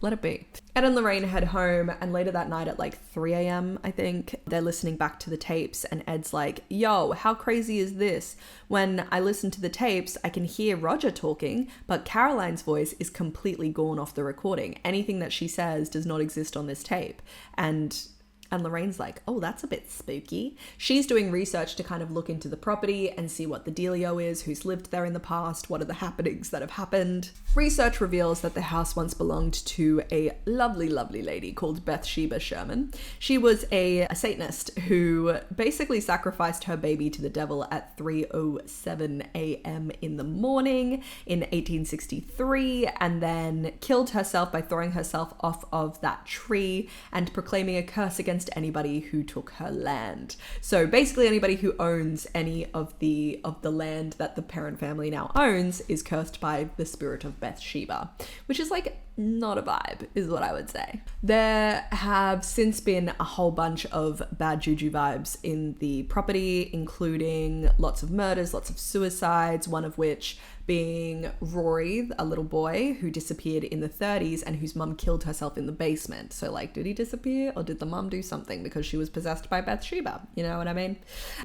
let it be. Ed and Lorraine head home, and later that night at like 3 a.m, I think, they're listening back to the tapes, and Ed's like, yo, how crazy is this? When I listen to the tapes, I can hear Roger talking, but Caroline's voice is completely gone off the recording. Anything that she says does not exist on this tape. And Lorraine's like, oh, that's a bit spooky. She's doing research to kind of look into the property and see what the dealio is, who's lived there in the past, what are the happenings that have happened. Research reveals that the house once belonged to a lovely, lovely lady called Bathsheba Sherman. She was a Satanist who basically sacrificed her baby to the devil at 3:07 a.m. in the morning in 1863, and then killed herself by throwing herself off of that tree and proclaiming a curse against anybody who took her land. So basically anybody who owns any of the land that the Perrin family now owns is cursed by the spirit of Bathsheba, which is like not a vibe, is what I would say. There have since been a whole bunch of bad juju vibes in the property, including lots of murders, lots of suicides, one of which being Rory, a little boy who disappeared in the 30s and whose mum killed herself in the basement. So like, did he disappear or did the mum do something because she was possessed by Bathsheba? You know what I mean?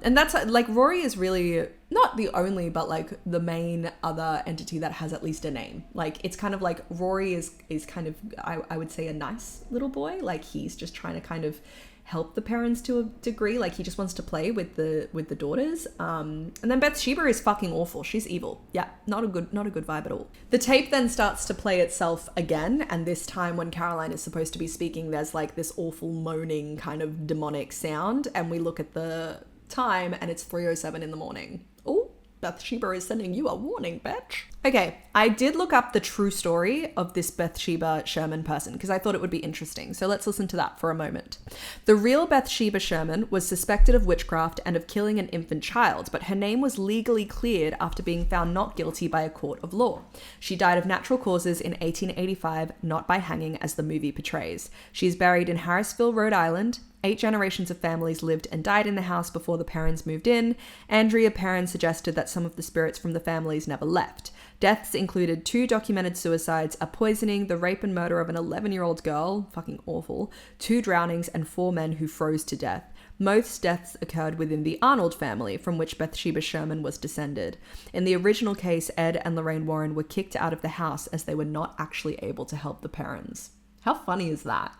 And that's like, Rory is really not the only, but like the main other entity that has at least a name. Like, it's kind of like Rory is kind of, I would say, a nice little boy. Like, he's just trying to kind of help the parents to a degree. Like, he just wants to play with the daughters. And then Bathsheba is fucking awful. She's evil. Yeah, not a good vibe at all. The tape then starts to play itself again, and this time when Caroline is supposed to be speaking, there's like this awful moaning kind of demonic sound, and we look at the time and it's 3:07 in the morning. Oh, Bathsheba is sending you a warning, bitch. Okay, I did look up the true story of this Bathsheba Sherman person because I thought it would be interesting. So let's listen to that for a moment. The real Bathsheba Sherman was suspected of witchcraft and of killing an infant child, but her name was legally cleared after being found not guilty by a court of law. She died of natural causes in 1885, not by hanging as the movie portrays. She is buried in Harrisville, Rhode Island. 8 generations of families lived and died in the house before the Perrins moved in. Andrea Perrin suggested that some of the spirits from the families never left. Deaths included 2 documented suicides, a poisoning, the rape and murder of an 11-year-old girl, fucking awful, 2 drownings, and 4 men who froze to death. Most deaths occurred within the Arnold family, from which Bathsheba Sherman was descended. In the original case, Ed and Lorraine Warren were kicked out of the house as they were not actually able to help the Perrins. How funny is that?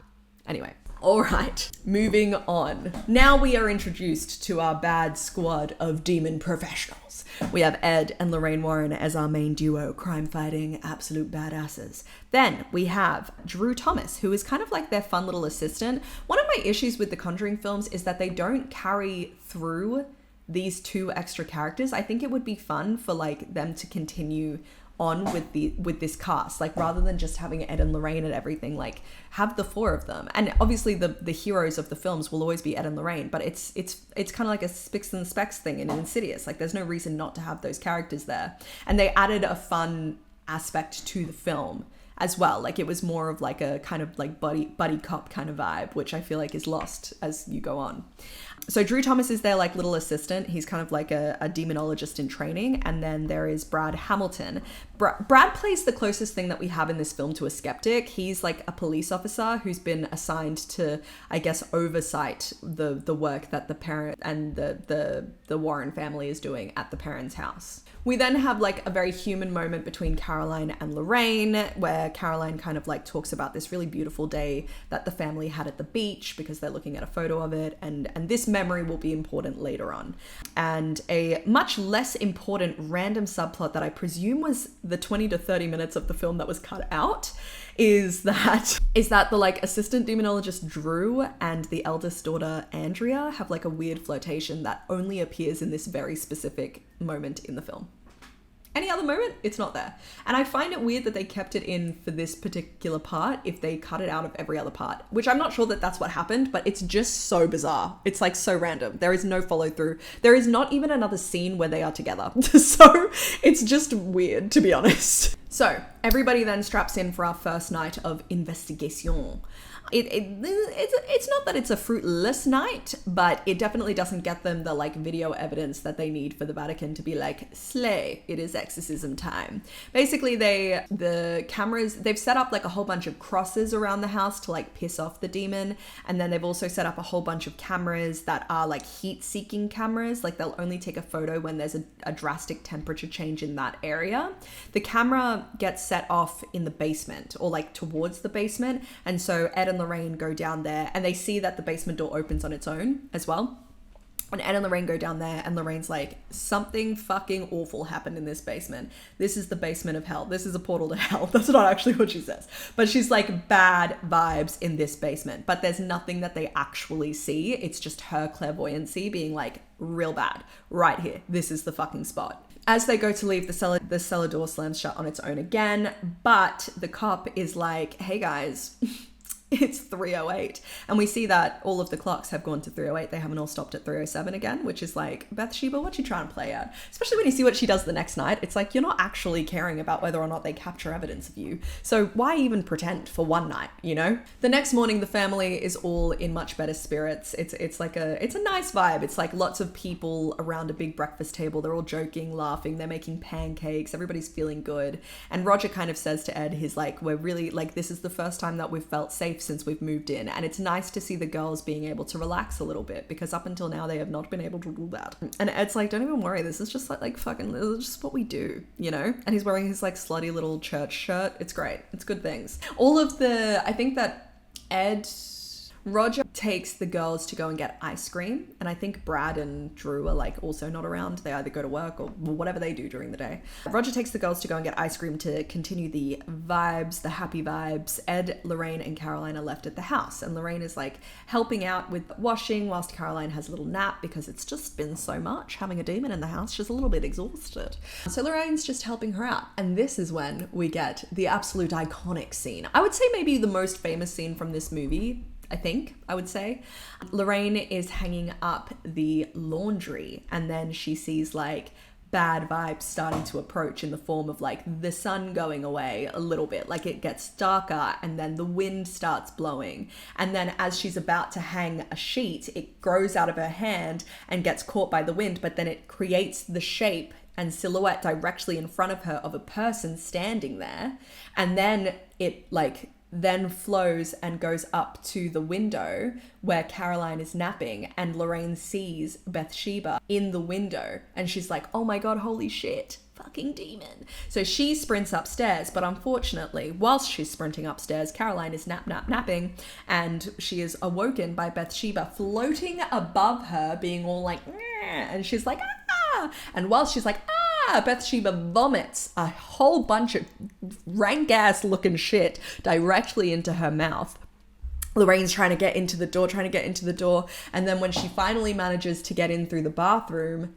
Anyway. All right, moving on. Now we are introduced to our bad squad of demon professionals. We have Ed and Lorraine Warren as our main duo, crime-fighting absolute badasses. Then we have Drew Thomas, who is kind of like their fun little assistant. One of my issues with the Conjuring films is that they don't carry through these 2 extra characters. I think it would be fun for like them to continue on with this cast, like rather than just having Ed and Lorraine and everything, like have the 4 of them. And obviously the heroes of the films will always be Ed and Lorraine, but it's kind of like a Spicks and Specks thing in Insidious. Like, there's no reason not to have those characters there. And they added a fun aspect to the film as well. Like, it was more of like a kind of like buddy cop kind of vibe, which I feel like is lost as you go on. So Drew Thomas is their like little assistant. He's kind of like a demonologist in training. And then there is Brad Hamilton. Brad plays the closest thing that we have in this film to a skeptic. He's like a police officer who's been assigned to, I guess, oversight the work that the parent and the Warren family is doing at the parents' house. We then have like a very human moment between Caroline and Lorraine, where Caroline kind of like talks about this really beautiful day that the family had at the beach because they're looking at a photo of it, and this memory will be important later on. And a much less important random subplot that I presume was the 20 to 30 minutes of the film that was cut out is that the like assistant demonologist Drew and the eldest daughter Andrea have like a weird flirtation that only appears in this very specific moment in the film. Any other moment, it's not there. And I find it weird that they kept it in for this particular part if they cut it out of every other part, which I'm not sure that that's what happened, but it's just so bizarre. It's like so random. There is no follow through. There is not even another scene where they are together. So it's just weird, to be honest. So everybody then straps in for our first night of investigation. It's not that it's a fruitless night, but it definitely doesn't get them the like video evidence that they need for the Vatican to be like, slay, it is exorcism time. Basically, they've set up like a whole bunch of crosses around the house to like piss off the demon. And then they've also set up a whole bunch of cameras that are like heat-seeking cameras. Like they'll only take a photo when there's a drastic temperature change in that area. The camera gets set off in the basement or like towards the basement. And so Ed and Lorraine go down there and they see that the basement door opens on its own as well. And Ed and Lorraine go down there and Lorraine's like, something fucking awful happened in this basement. This is the basement of hell. This is a portal to hell. That's not actually what she says. But she's like, bad vibes in this basement. But there's nothing that they actually see. It's just her clairvoyancy being like, real bad. Right here. This is the fucking spot. As they go to leave, the cellar door slams shut on its own again. But the cop is like, hey guys... It's 3:08. And we see that all of the clocks have gone to 3:08. They haven't all stopped at 3:07 again, which is like, Bathsheba, what you trying to play at? Especially when you see what she does the next night. It's like, you're not actually caring about whether or not they capture evidence of you. So why even pretend for one night, you know? The next morning, the family is all in much better spirits. It's a nice vibe. It's like lots of people around a big breakfast table. They're all joking, laughing. They're making pancakes. Everybody's feeling good. And Roger kind of says to Ed, he's like, we're really like, this is the first time that we've felt safe since we've moved in, and it's nice to see the girls being able to relax a little bit because up until now they have not been able to do that. And Ed's like, don't even worry, this is just like fucking, this is just what we do, you know? And he's wearing his like slutty little church shirt. It's great. It's good things. I think that Roger takes the girls to go and get ice cream, and I think Brad and Drew are like also not around. They either go to work or whatever they do during the day. Roger takes the girls to go and get ice cream to continue the vibes, the happy vibes. Ed, Lorraine, and Caroline are left at the house, and Lorraine is like helping out with washing whilst Caroline has a little nap because it's just been so much having a demon in the house. She's a little bit exhausted. So Lorraine's just helping her out, and this is when we get the absolute iconic scene. I would say maybe the most famous scene from this movie. I would say. Lorraine is hanging up the laundry, and then she sees like bad vibes starting to approach in the form of like the sun going away a little bit, like it gets darker, and then the wind starts blowing, and then as she's about to hang a sheet, it grows out of her hand and gets caught by the wind, but then it creates the shape and silhouette directly in front of her of a person standing there, and then it like then flows and goes up to the window where Caroline is napping, and Lorraine sees Bathsheba in the window, and she's like, oh my god, holy shit, fucking demon. So she sprints upstairs, but unfortunately, whilst she's sprinting upstairs, Caroline is napping, and she is awoken by Bathsheba floating above her, being all like, and she's like, ah, and whilst she's like, Bathsheba vomits a whole bunch of rank ass looking shit directly into her mouth. Lorraine's trying to get into the door, and then when she finally manages to get in through the bathroom,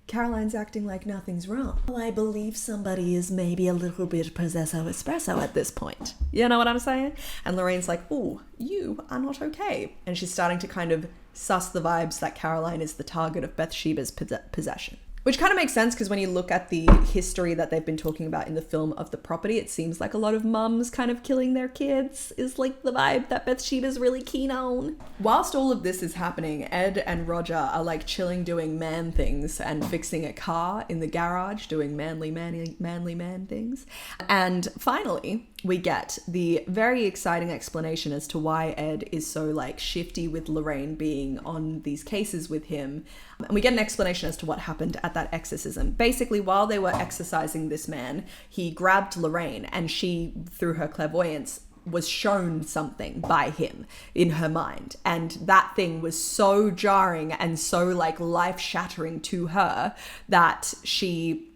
Caroline's acting like nothing's wrong. Well, I believe somebody is maybe a little bit possessor espresso at this point. You know what I'm saying? And Lorraine's like, oh, you are not okay. And she's starting to kind of suss the vibes that Caroline is the target of Bathsheba's possession. Which kind of makes sense because when you look at the history that they've been talking about in the film of the property, it seems like a lot of mums kind of killing their kids is like the vibe that Bathsheba's really keen on. Whilst all of this is happening, Ed and Roger are like chilling doing man things and fixing a car in the garage, doing manly man things. And finally, we get the very exciting explanation as to why Ed is so like shifty with Lorraine being on these cases with him. And we get an explanation as to what happened at that exorcism. Basically, while they were exorcising this man, he grabbed Lorraine and she, through her clairvoyance, was shown something by him in her mind. And that thing was so jarring and so like life-shattering to her that she...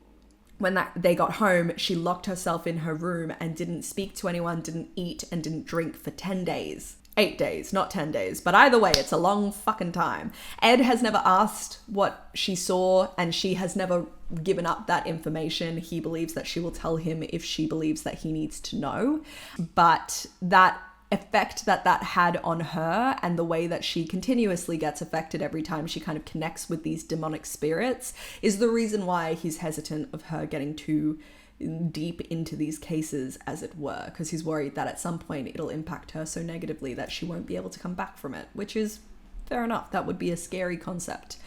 When they got home, she locked herself in her room and didn't speak to anyone, didn't eat, and didn't drink for 10 days. 8 days, not 10 days. But either way, it's a long fucking time. Ed has never asked what she saw, and she has never given up that information. He believes that she will tell him if she believes that he needs to know. But that effect that had on her and the way that she continuously gets affected every time she kind of connects with these demonic spirits is the reason why he's hesitant of her getting too deep into these cases, as it were, because he's worried that at some point it'll impact her so negatively that she won't be able to come back from it, which is fair enough. That would be a scary concept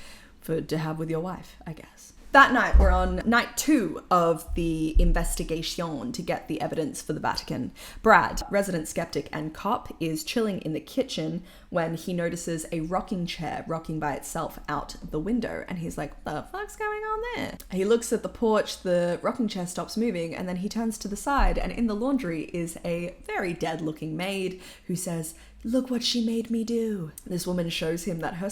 to have with your wife, I guess. That night, we're on night 2 of the investigation to get the evidence for the Vatican. Brad, resident skeptic and cop, is chilling in the kitchen when he notices a rocking chair rocking by itself out the window. And he's like, what the fuck's going on there? He looks at the porch, the rocking chair stops moving, and then he turns to the side, and in the laundry is a very dead-looking maid who says, look what she made me do. This woman shows him that her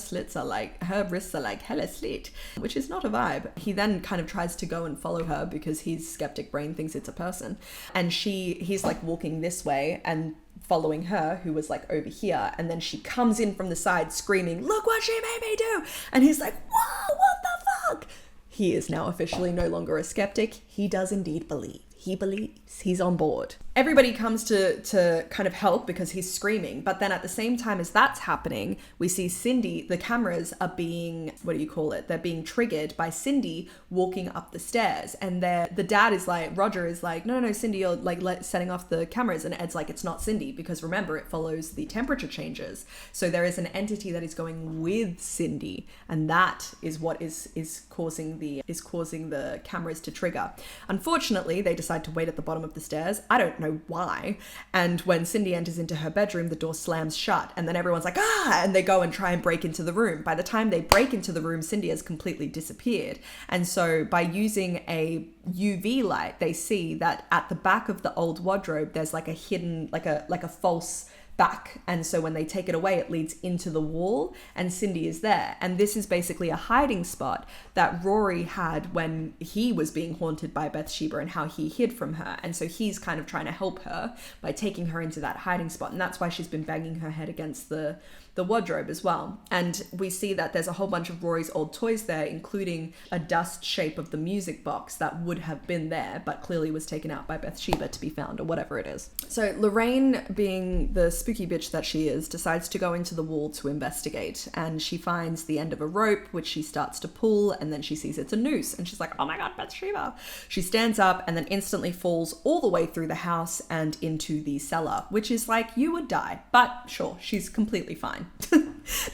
wrists are like hella slit, which is not a vibe. He then kind of tries to go and follow her because his skeptic brain thinks it's a person. And he's like walking this way and following her, who was like over here. And then she comes in from the side screaming, look what she made me do. And he's like, whoa, what the fuck? He is now officially no longer a skeptic. He does indeed believe. He believes. He's on board. Everybody comes to kind of help because he's screaming. But then at the same time as that's happening, we see Cindy, the cameras are being, they're being triggered by Cindy walking up the stairs. And the dad is like, Roger is like, no, Cindy, you're like setting off the cameras. And Ed's like, it's not Cindy, because remember, it follows the temperature changes. So there is an entity that is going with Cindy. And that is what is causing the cameras to trigger. Unfortunately, they decide to wait at the bottom of the stairs. I don't know why. And when Cindy enters into her bedroom, the door slams shut, and then everyone's like, ah, and they go and try and break into the room. By the time they break into the room, Cindy has completely disappeared. And so by using a UV light, they see that at the back of the old wardrobe, there's like a hidden, like a false back. And so when they take it away, it leads into the wall, and Cindy is there. And this is basically a hiding spot that Rory had when he was being haunted by Bathsheba and how he hid from her. And so he's kind of trying to help her by taking her into that hiding spot. And that's why she's been banging her head against the wardrobe as well. And we see that there's a whole bunch of Rory's old toys there, including a dust shape of the music box that would have been there, but clearly was taken out by Bathsheba to be found, or whatever it is. So Lorraine, being the spooky bitch that she is, decides to go into the wall to investigate. And she finds the end of a rope, which she starts to pull, and then she sees it's a noose. And she's like, oh my God, Bathsheba. She stands up and then instantly falls all the way through the house and into the cellar, which is like, you would die. But sure, she's completely fine.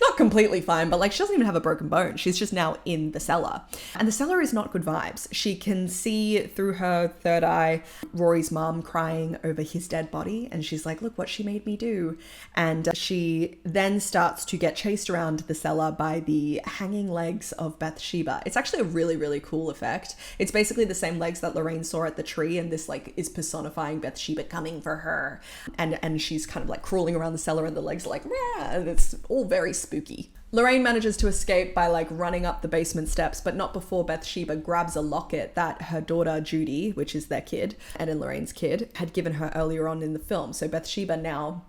Not completely fine, but like she doesn't even have a broken bone. She's just now in the cellar. And the cellar is not good vibes. She can see through her third eye Rory's mom crying over his dead body. And she's like, look what she made me do. And she then starts to get chased around the cellar by the hanging legs of Bathsheba. It's actually a really, really cool effect. It's basically the same legs that Lorraine saw at the tree. And this like is personifying Bathsheba coming for her. And she's kind of like crawling around the cellar and the legs are like, yeah, and it's all very spooky. Lorraine manages to escape by like running up the basement steps, but not before Bathsheba grabs a locket that her daughter Judy, which is their kid, Ed and Lorraine's kid, had given her earlier on in the film. So Bathsheba now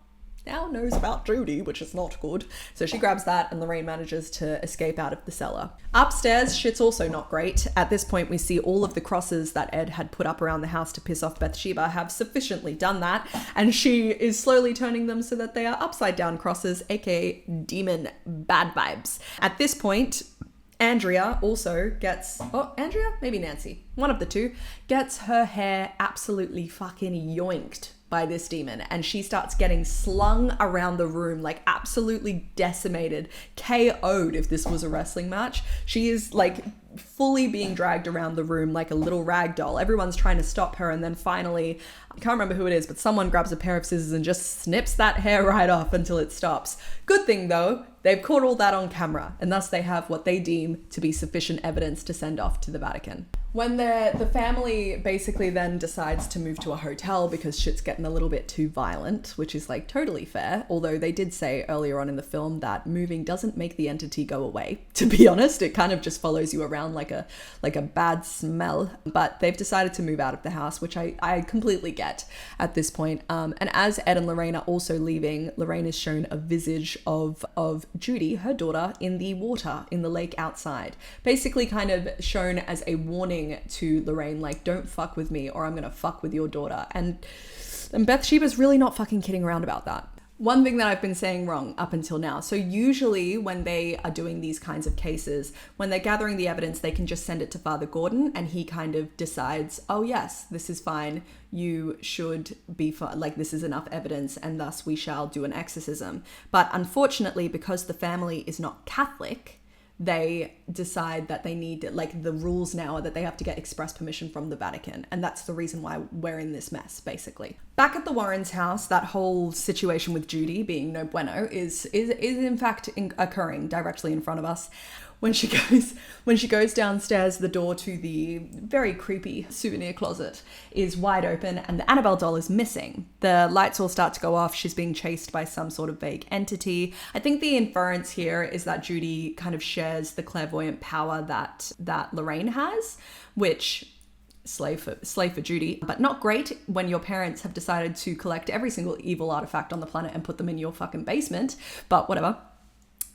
knows about Judy, which is not good. So she grabs that and Lorraine manages to escape out of the cellar. Upstairs, shit's also not great. At this point, we see all of the crosses that Ed had put up around the house to piss off Bathsheba have sufficiently done that, and she is slowly turning them so that they are upside down crosses, aka demon bad vibes. At this point, Andrea also gets, Andrea? Maybe Nancy. One of the two gets her hair absolutely fucking yoinked by this demon, and she starts getting slung around the room, like absolutely decimated, KO'd if this was a wrestling match. She is like fully being dragged around the room like a little rag doll. Everyone's trying to stop her, and then finally, I can't remember who it is, but someone grabs a pair of scissors and just snips that hair right off until it stops. Good thing though, they've caught all that on camera, and thus they have what they deem to be sufficient evidence to send off to the Vatican. When the family basically then decides to move to a hotel because shit's getting a little bit too violent, which is like totally fair, although they did say earlier on in the film that moving doesn't make the entity go away. To be honest, it kind of just follows you around like a bad smell. But they've decided to move out of the house, which I completely get at this point. And as Ed and Lorraine are also leaving, Lorraine is shown a visage of Judy, her daughter, in the water in the lake outside, basically kind of shown as a warning to Lorraine, like, don't fuck with me or I'm gonna fuck with your daughter. And Bathsheba's really not fucking kidding around about that. One thing that I've been saying wrong up until now. So usually when they are doing these kinds of cases, when they're gathering the evidence, they can just send it to Father Gordon and he kind of decides, oh yes, this is fine. You should be like, this is enough evidence and thus we shall do an exorcism. But unfortunately, because the family is not Catholic, they decide that they need, like, the rules now are that they have to get express permission from the Vatican. And that's the reason why we're in this mess, basically. Back at the Warrens' house, that whole situation with Judy being no bueno is in fact occurring directly in front of us. When she goes downstairs, the door to the very creepy souvenir closet is wide open and the Annabelle doll is missing. The lights all start to go off. She's being chased by some sort of vague entity. I think the inference here is that Judy kind of shares the clairvoyant power that Lorraine has, which slave for Judy, but not great when your parents have decided to collect every single evil artifact on the planet and put them in your fucking basement, but whatever.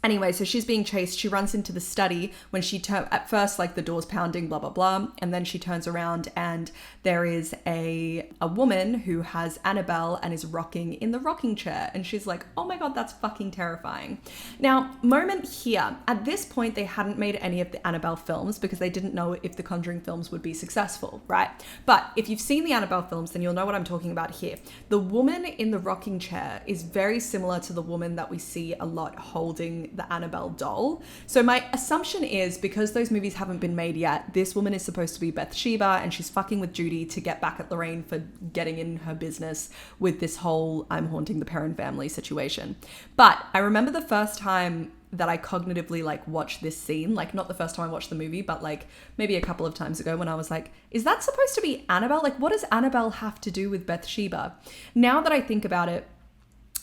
Anyway, so she's being chased. She runs into the study when at first, like, the door's pounding, blah, blah, blah. And then she turns around and there is a woman who has Annabelle and is rocking in the rocking chair. And she's like, oh my God, that's fucking terrifying. Now, moment here. At this point, they hadn't made any of the Annabelle films because they didn't know if the Conjuring films would be successful, right? But if you've seen the Annabelle films, then you'll know what I'm talking about here. The woman in the rocking chair is very similar to the woman that we see a lot holding the Annabelle doll. So my assumption is, because those movies haven't been made yet, this woman is supposed to be Bathsheba and she's fucking with Judy to get back at Lorraine for getting in her business with this whole I'm haunting the Perron family situation. But I remember the first time that I cognitively, like, watched this scene, like, not the first time I watched the movie, but like maybe a couple of times ago, when I was like, is that supposed to be Annabelle? Like, what does Annabelle have to do with Bathsheba? Now that I think about it,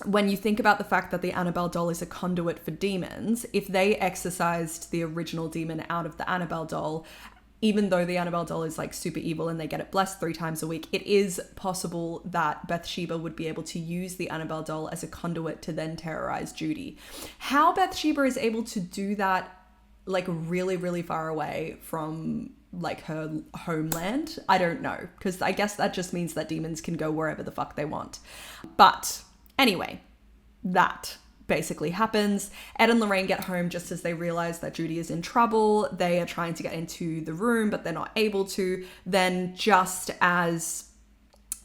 when you think about the fact that the Annabelle doll is a conduit for demons, if they exorcised the original demon out of the Annabelle doll, even though the Annabelle doll is like super evil and they get it blessed 3 times a week, it is possible that Bathsheba would be able to use the Annabelle doll as a conduit to then terrorize Judy. How Bathsheba is able to do that, like, really, really far away from, like, her homeland, I don't know, because I guess that just means that demons can go wherever the fuck they want. But anyway, that basically happens. Ed and Lorraine get home just as they realize that Judy is in trouble. They are trying to get into the room, but they're not able to. Then just as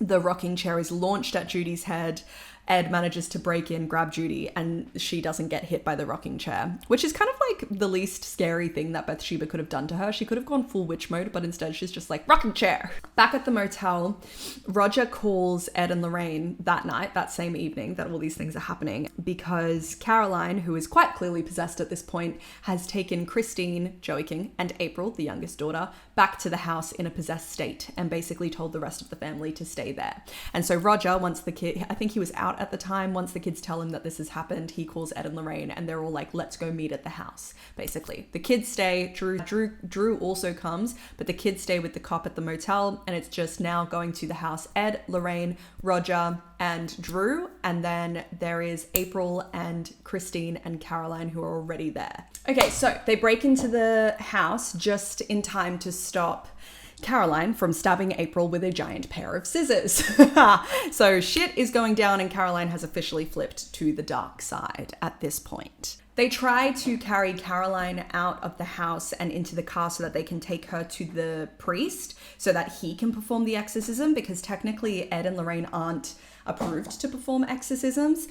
the rocking chair is launched at Judy's head, Ed manages to break in, grab Judy, and she doesn't get hit by the rocking chair, which is kind of like the least scary thing that Bathsheba could have done to her. She could have gone full witch mode, but instead she's just like, rocking chair. Back at the motel, Roger calls Ed and Lorraine that night, that same evening that all these things are happening, because Caroline, who is quite clearly possessed at this point, has taken Christine, Joey King, and April, the youngest daughter, back to the house in a possessed state and basically told the rest of the family to stay there. And so Roger, once the kid, I think he was out at the time, once the kids tell him that this has happened, he calls Ed and Lorraine and they're all like, let's go meet at the house, basically. The kids stay, Drew also comes, but the kids stay with the cop at the motel, and it's just now going to the house, Ed, Lorraine, Roger, and Drew, and then there is April and Christine and Caroline who are already there. Okay, so they break into the house just in time to stop Caroline from stabbing April with a giant pair of scissors. So shit is going down and Caroline has officially flipped to the dark side at this point. They try to carry Caroline out of the house and into the car so that they can take her to the priest so that he can perform the exorcism, because technically Ed and Lorraine aren't approved to perform exorcisms.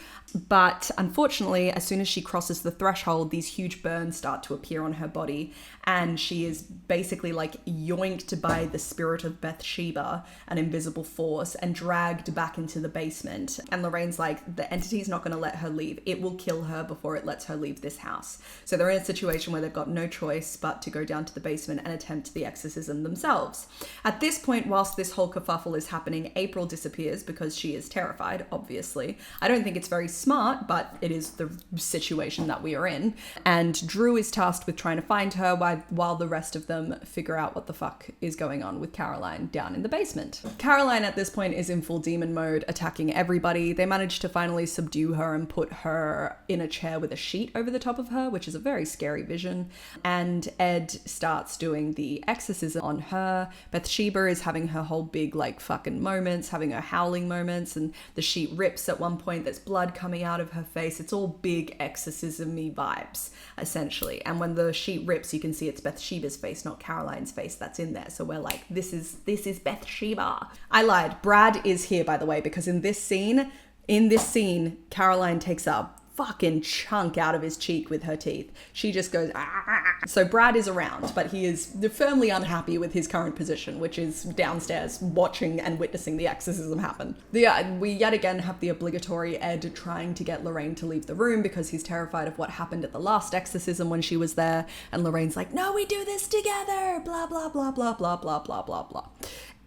But unfortunately, as soon as she crosses the threshold, these huge burns start to appear on her body, and she is basically like yoinked by the spirit of Bathsheba, an invisible force, and dragged back into the basement. And Lorraine's like, the entity's not going to let her leave. It will kill her before it lets her leave this house. So they're in a situation where they've got no choice but to go down to the basement and attempt the exorcism themselves. At this point, whilst this whole kerfuffle is happening, April disappears because she is terrified, obviously. I don't think it's very smart, but it is the situation that we are in. And Drew is tasked with trying to find her while the rest of them figure out what the fuck is going on with Caroline down in the basement. Caroline at this point is in full demon mode, attacking everybody. They manage to finally subdue her and put her in a chair with a sheet over the top of her, which is a very scary vision. And Ed starts doing the exorcism on her. Bathsheba is having her whole big like fucking moments, having her howling moments, and the sheet rips at one point. There's blood coming out of her face. It's all big exorcism-y vibes, essentially. And when the sheet rips, you can see it's Bathsheba's face, not Caroline's face, that's in there. So we're like, this is Bathsheba. I lied. Brad is here, by the way, because in this scene, Caroline takes a fucking chunk out of his cheek with her teeth. She just goes, ah. So Brad is around, but he is firmly unhappy with his current position, which is downstairs watching and witnessing the exorcism happen. We yet again have the obligatory Ed trying to get Lorraine to leave the room because he's terrified of what happened at the last exorcism when she was there. And Lorraine's like, no, we do this together, blah, blah, blah, blah, blah, blah, blah, blah, blah.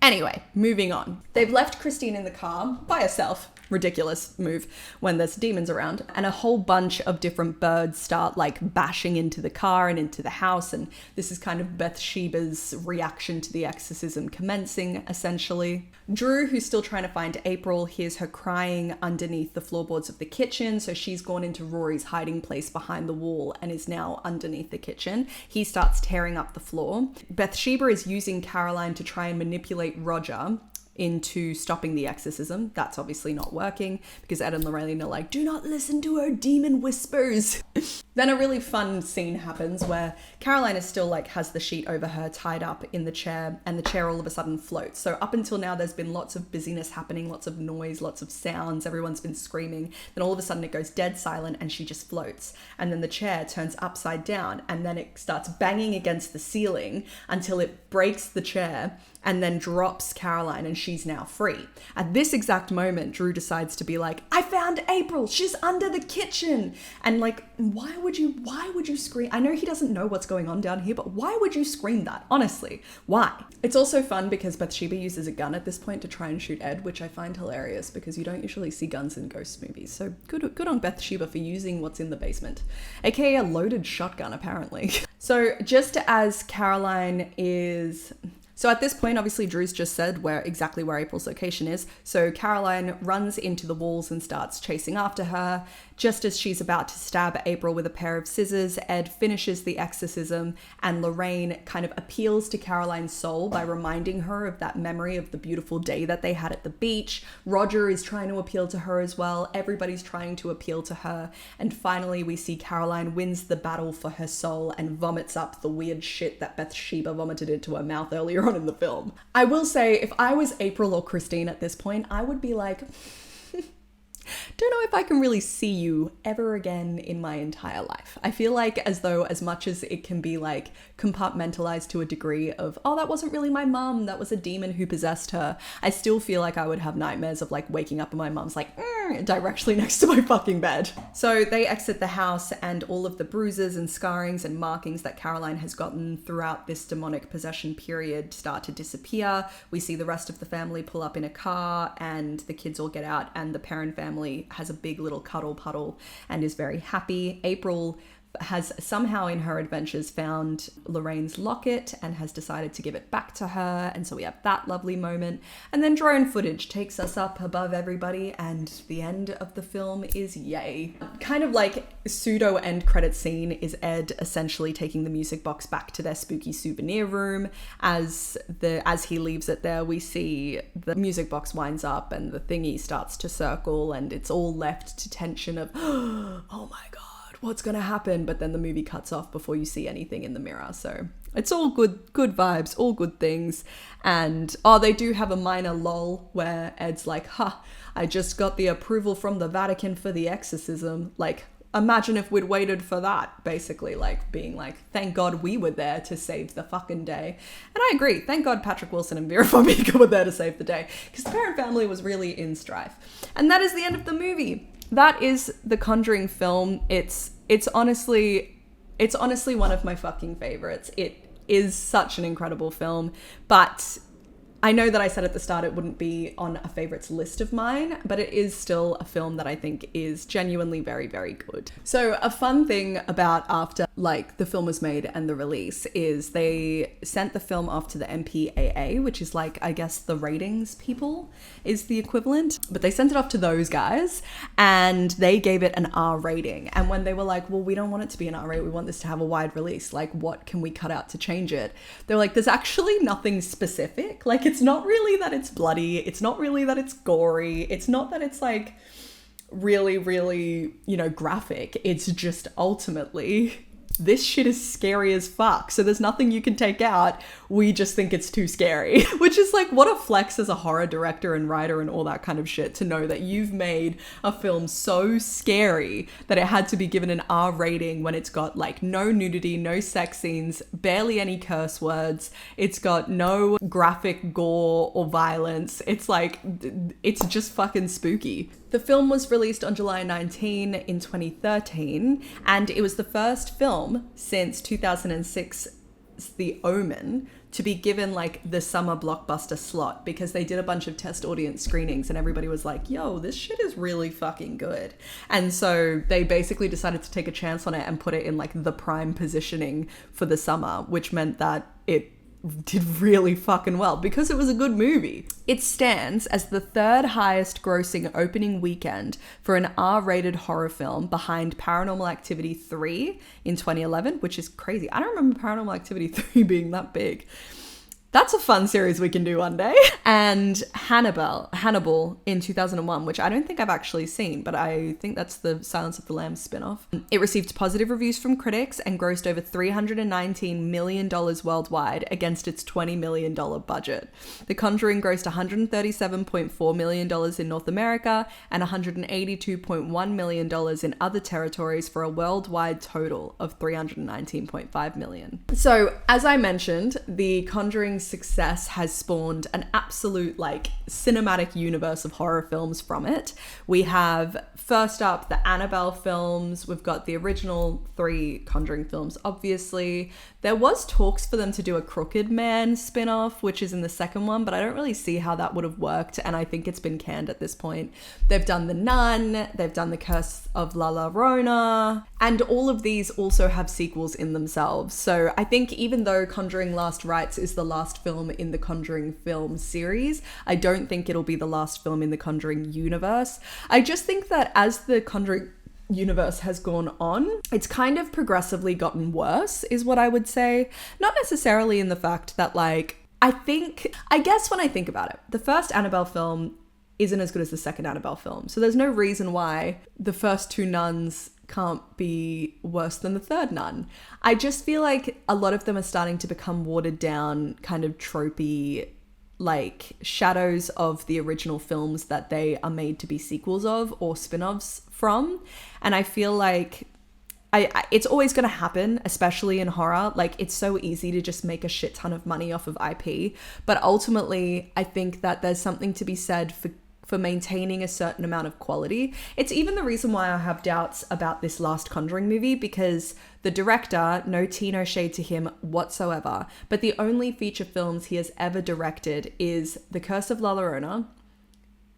Anyway, moving on. They've left Christine in the car by herself. Ridiculous move when there's demons around, and a whole bunch of different birds start like bashing into the car and into the house, and this is kind of Bathsheba's reaction to the exorcism commencing, essentially. Drew, who's still trying to find April, hears her crying underneath the floorboards of the kitchen, so she's gone into Rory's hiding place behind the wall and is now underneath the kitchen. He starts tearing up the floor. Bathsheba is using Caroline to try and manipulate Roger into stopping the exorcism. That's obviously not working because Ed and Lorraine are like, do not listen to her demon whispers. Then a really fun scene happens where Caroline is still like has the sheet over her tied up in the chair, and the chair all of a sudden floats. So up until now there's been lots of busyness happening, lots of noise, lots of sounds, everyone's been screaming. Then all of a sudden it goes dead silent and she just floats. And then the chair turns upside down and then it starts banging against the ceiling until it breaks the chair and then drops Caroline, and she's now free. At this exact moment, Drew decides to be like, I found April, she's under the kitchen. And like, why would you scream? I know he doesn't know what's going on down here, but why would you scream that? Honestly, why? It's also fun because Bathsheba uses a gun at this point to try and shoot Ed, which I find hilarious because you don't usually see guns in ghost movies. So good on Bathsheba for using what's in the basement, aka a loaded shotgun, apparently. So just as Caroline is... So at this point, obviously, Drew's just said exactly where April's location is. So Caroline runs into the walls and starts chasing after her. Just as she's about to stab April with a pair of scissors, Ed finishes the exorcism, and Lorraine kind of appeals to Caroline's soul by reminding her of that memory of the beautiful day that they had at the beach. Roger is trying to appeal to her as well. Everybody's trying to appeal to her. And finally, we see Caroline wins the battle for her soul and vomits up the weird shit that Bathsheba vomited into her mouth earlier on in the film. I will say, if I was April or Christine at this point, I would be like... don't know if I can really see you ever again in my entire life. I feel like as though as much as it can be like compartmentalized to a degree of, oh, that wasn't really my mum, that was a demon who possessed her, I still feel like I would have nightmares of like waking up and my mum's like directly next to my fucking bed. So they exit the house, and all of the bruises and scarrings and markings that Caroline has gotten throughout this demonic possession period start to disappear. We see the rest of the family pull up in a car, and the kids all get out, and the Perrin family has a big little cuddle puddle and is very happy. April has somehow in her adventures found Lorraine's locket and has decided to give it back to her, and so we have that lovely moment. And then drone footage takes us up above everybody, and the end of the film is yay. Kind of like pseudo end credit scene is Ed essentially taking the music box back to their spooky souvenir room. As he leaves it there, we see the music box winds up and the thingy starts to circle, and it's all left to tension of oh my god, what's gonna happen, but then the movie cuts off before you see anything in the mirror. So it's all good vibes, all good things. And they do have a minor lull where Ed's like, I just got the approval from the Vatican for the exorcism. Like, imagine if we'd waited for that, basically, like being like, thank God we were there to save the fucking day. And I agree, thank God Patrick Wilson and Vera Farmiga were there to save the day, because the Parent Family was really in strife. And that is the end of the movie. That is the Conjuring film. It's honestly one of my fucking favorites. It is such an incredible film, but I know that I said at the start it wouldn't be on a favorites list of mine, but it is still a film that I think is genuinely very, very good. So a fun thing about after like the film was made and the release is they sent the film off to the MPAA, which is like, I guess the ratings people is the equivalent, but they sent it off to those guys and they gave it an R rating. And when they were like, well, we don't want it to be an R rating, we want this to have a wide release, like what can we cut out to change it? They're like, there's actually nothing specific. Like, it's not really that it's bloody. It's not really that it's gory. It's not that it's like really, really, graphic. It's just ultimately, this shit is scary as fuck. So there's nothing you can take out. We just think it's too scary, which is like, what a flex as a horror director and writer and all that kind of shit, to know that you've made a film so scary that it had to be given an R rating when it's got like no nudity, no sex scenes, barely any curse words. It's got no graphic gore or violence. It's like, it's just fucking spooky. The film was released on July 19 in 2013, and it was the first film since 2006's The Omen to be given like the summer blockbuster slot, because they did a bunch of test audience screenings and everybody was like, yo, this shit is really fucking good. And so they basically decided to take a chance on it and put it in like the prime positioning for the summer, which meant that it did really fucking well because it was a good movie. It stands as the third highest grossing opening weekend for an R-rated horror film, behind Paranormal Activity 3 in 2011, which is crazy. I don't remember Paranormal Activity 3 being that big. That's a fun series we can do one day. And Hannibal in 2001, which I don't think I've actually seen, but I think that's the Silence of the Lambs spin-off. It received positive reviews from critics and grossed over $319 million worldwide against its $20 million budget. The Conjuring grossed $137.4 million in North America and $182.1 million in other territories, for a worldwide total of $319.5 million. So, as I mentioned, the Conjuring success has spawned an absolute like cinematic universe of horror films from it. We have, first up, the Annabelle films. We've got the original 3 Conjuring films, obviously. There was talks for them to do a Crooked Man spin-off, which is in the second one, but I don't really see how that would have worked, and I think it's been canned at this point. They've done The Nun, they've done The Curse of La Llorona, and all of these also have sequels in themselves. So I think even though Conjuring Last Rites is the last film in the Conjuring film series, I don't think it'll be the last film in the Conjuring universe. I just think that as the Conjuring universe has gone on, it's kind of progressively gotten worse, is what I would say. Not necessarily in the fact that like, I guess when I think about it, the first Annabelle film isn't as good as the second Annabelle film. So there's no reason why the first 2 Nuns can't be worse than the third Nun. I just feel like a lot of them are starting to become watered down, kind of tropey, like shadows of the original films that they are made to be sequels of or spin-offs from. And I feel like it's always going to happen, especially in horror. Like, it's so easy to just make a shit ton of money off of IP. But ultimately, I think that there's something to be said for maintaining a certain amount of quality. It's even the reason why I have doubts about this last Conjuring movie, because the director, no tea, no shade to him whatsoever, but the only feature films he has ever directed is The Curse of La Llorona,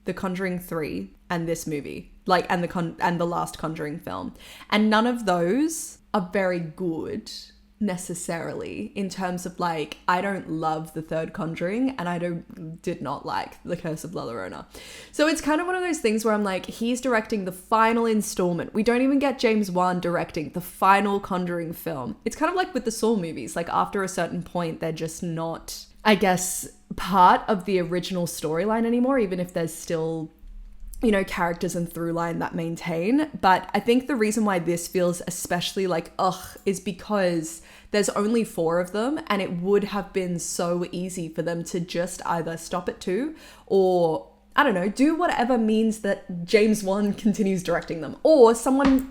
The Conjuring 3, and this movie, like, and the last Conjuring film. And none of those are very good necessarily, in terms of like, I don't love the third Conjuring and I did not like The Curse of La Llorona. So it's kind of one of those things where I'm like, he's directing the final installment. We don't even get James Wan directing the final Conjuring film. It's kind of like with the Saw movies, like after a certain point, they're just not, I guess, part of the original storyline anymore, even if there's still characters and through line that maintain. But I think the reason why this feels especially like, ugh, is because there's only 4 of them, and it would have been so easy for them to just either stop at 2 or, I don't know, do whatever means that James Wan continues directing them, or someone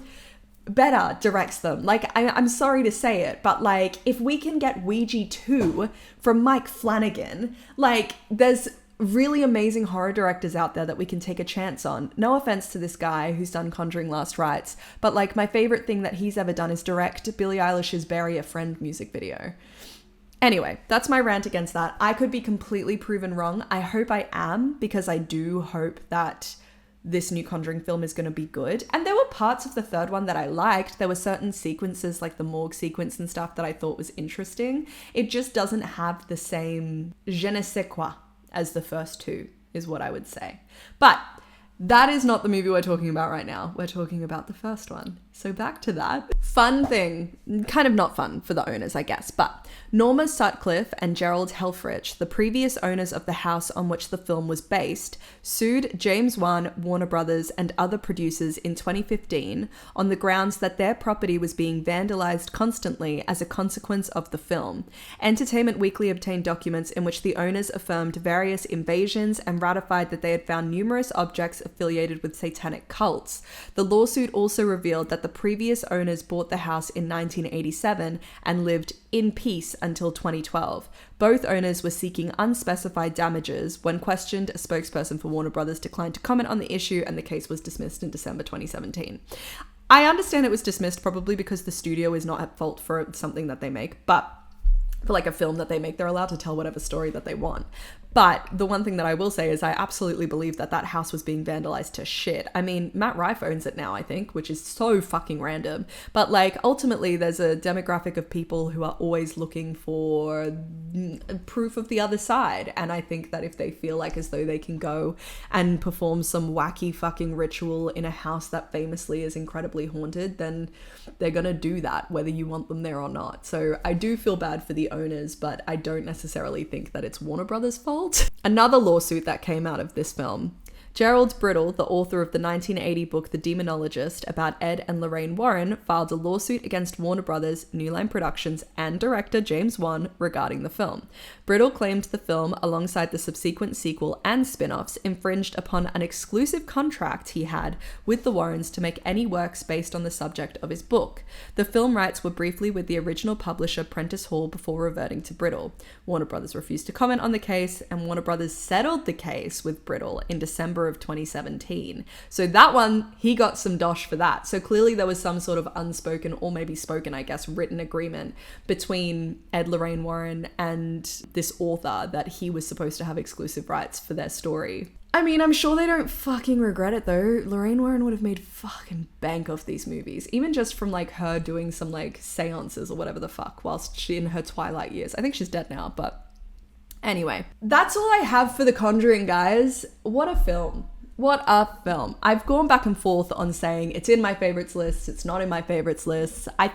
better directs them. Like, I'm sorry to say it, but like, if we can get Ouija 2 from Mike Flanagan, like, there's really amazing horror directors out there that we can take a chance on. No offense to this guy who's done Conjuring Last Rites, but like, my favorite thing that he's ever done is direct Billie Eilish's Bury a Friend music video. Anyway, that's my rant against that. I could be completely proven wrong. I hope I am, because I do hope that this new Conjuring film is going to be good. And there were parts of the third one that I liked. There were certain sequences, like the morgue sequence and stuff, that I thought was interesting. It just doesn't have the same je ne sais quoi as the first 2, is what I would say. But that is not the movie we're talking about right now. We're talking about the first one. So back to that. Fun thing, kind of not fun for the owners, I guess, but Norma Sutcliffe and Gerald Helfrich, the previous owners of the house on which the film was based, sued James Wan, Warner Brothers, and other producers in 2015 on the grounds that their property was being vandalized constantly as a consequence of the film. Entertainment Weekly obtained documents in which the owners affirmed various invasions and ratified that they had found numerous objects affiliated with satanic cults. The lawsuit also revealed that the previous owners bought the house in 1987 and lived in peace until 2012. Both owners were seeking unspecified damages. When questioned, a spokesperson for Warner Brothers declined to comment on the issue, and the case was dismissed in December 2017. I understand it was dismissed probably because the studio is not at fault for something that they make, but for like a film that they make, they're allowed to tell whatever story that they want. But the one thing that I will say is I absolutely believe that that house was being vandalized to shit. I mean, Matt Rife owns it now, I think, which is so fucking random. But like, ultimately, there's a demographic of people who are always looking for proof of the other side. And I think that if they feel like as though they can go and perform some wacky fucking ritual in a house that famously is incredibly haunted, then they're gonna do that, whether you want them there or not. So I do feel bad for the owners, but I don't necessarily think that it's Warner Brothers' fault. Another lawsuit that came out of this film. Gerald Brittle, the author of the 1980 book The Demonologist about Ed and Lorraine Warren, filed a lawsuit against Warner Brothers, New Line Productions, and director James Wan regarding the film. Brittle claimed the film, alongside the subsequent sequel and spin-offs, infringed upon an exclusive contract he had with the Warrens to make any works based on the subject of his book. The film rights were briefly with the original publisher Prentice Hall before reverting to Brittle. Warner Brothers refused to comment on the case, and Warner Brothers settled the case with Brittle in December of 2017. So that one, he got some dosh for that. So clearly there was some sort of unspoken, or maybe spoken, I guess, written agreement between Ed Lorraine Warren and this author that he was supposed to have exclusive rights for their story. I mean, I'm sure they don't fucking regret it though. Lorraine Warren would have made fucking bank off these movies, even just from like her doing some like seances or whatever the fuck whilst she in her twilight years. I think she's dead now, but anyway, that's all I have for The Conjuring, guys. What a film. What a film. I've gone back and forth on saying it's in my favorites list, it's not in my favorites list. I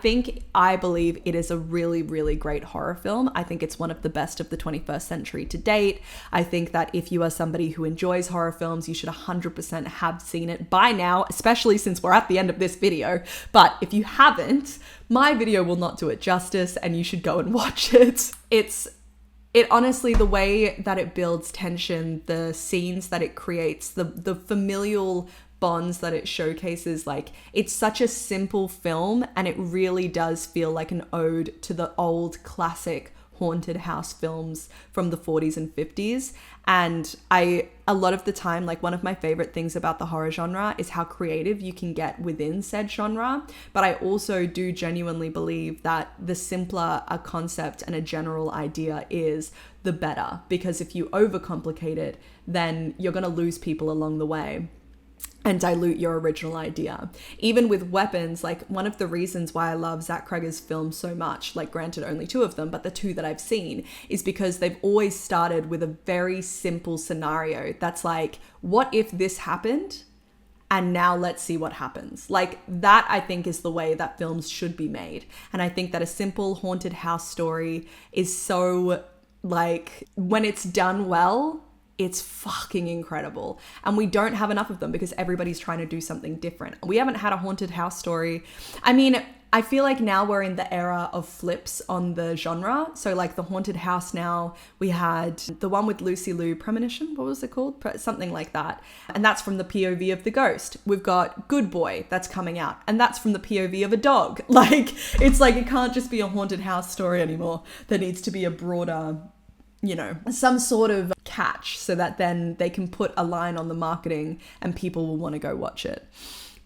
believe it is a really, really great horror film. I think it's one of the best of the 21st century to date. I think that if you are somebody who enjoys horror films, you should 100% have seen it by now, especially since we're at the end of this video. But if you haven't, my video will not do it justice and you should go and watch it. It honestly, the way that it builds tension, the scenes that it creates, the familial bonds that it showcases, like, it's such a simple film and it really does feel like an ode to the old classic haunted house films from the 40s and 50s. And a lot of the time, like, one of my favorite things about the horror genre is how creative you can get within said genre. But I also do genuinely believe that the simpler a concept and a general idea is, the better. Because if you overcomplicate it, then you're going to lose people along the way and dilute your original idea. Even with weapons, like, one of the reasons why I love Zach Cregger's films so much, like, granted only 2 of them, but the 2 that I've seen, is because they've always started with a very simple scenario that's like, what if this happened? And now let's see what happens. Like, that, I think, is the way that films should be made. And I think that a simple haunted house story is so, like, when it's done well, it's fucking incredible. And we don't have enough of them because everybody's trying to do something different. We haven't had a haunted house story. I mean, I feel like now we're in the era of flips on the genre. So like the haunted house now, we had the one with Lucy Liu, Premonition, what was it called? Something like that. And that's from the POV of the ghost. We've got Good Boy that's coming out, and that's from the POV of a dog. Like, it's like it can't just be a haunted house story anymore. There needs to be a broader, you know, some sort of catch so that then they can put a line on the marketing and people will want to go watch it.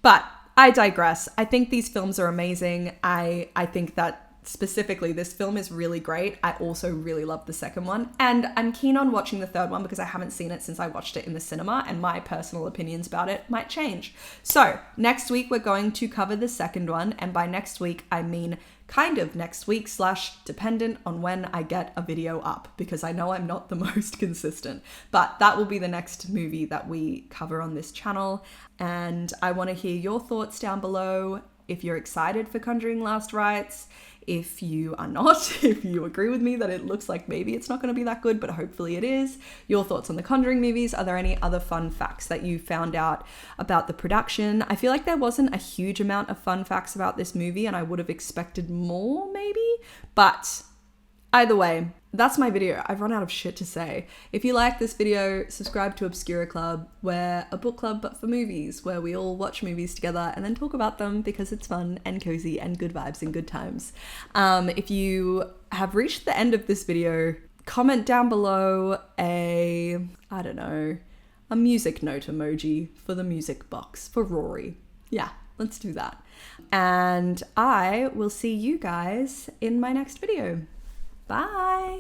But I digress. I think these films are amazing. I think that specifically this film is really great. I also really love the second one, and I'm keen on watching the third one because I haven't seen it since I watched it in the cinema, and my personal opinions about it might change. So next week we're going to cover the second one, and by next week I mean kind of next week / dependent on when I get a video up, because I know I'm not the most consistent, but that will be the next movie that we cover on this channel. And I want to hear your thoughts down below. If you're excited for Conjuring Last Rites, if you are not, if you agree with me that it looks like maybe it's not going to be that good, but hopefully it is. Your thoughts on the Conjuring movies. Are there any other fun facts that you found out about the production? I feel like there wasn't a huge amount of fun facts about this movie, and I would have expected more maybe, but either way, that's my video. I've run out of shit to say. If you like this video, subscribe to Obscura Club. We're a book club but for movies, where we all watch movies together and then talk about them because it's fun and cozy and good vibes and good times. If you have reached the end of this video, comment down below a music note emoji for the music box for Rory. Yeah, let's do that. And I will see you guys in my next video. Bye.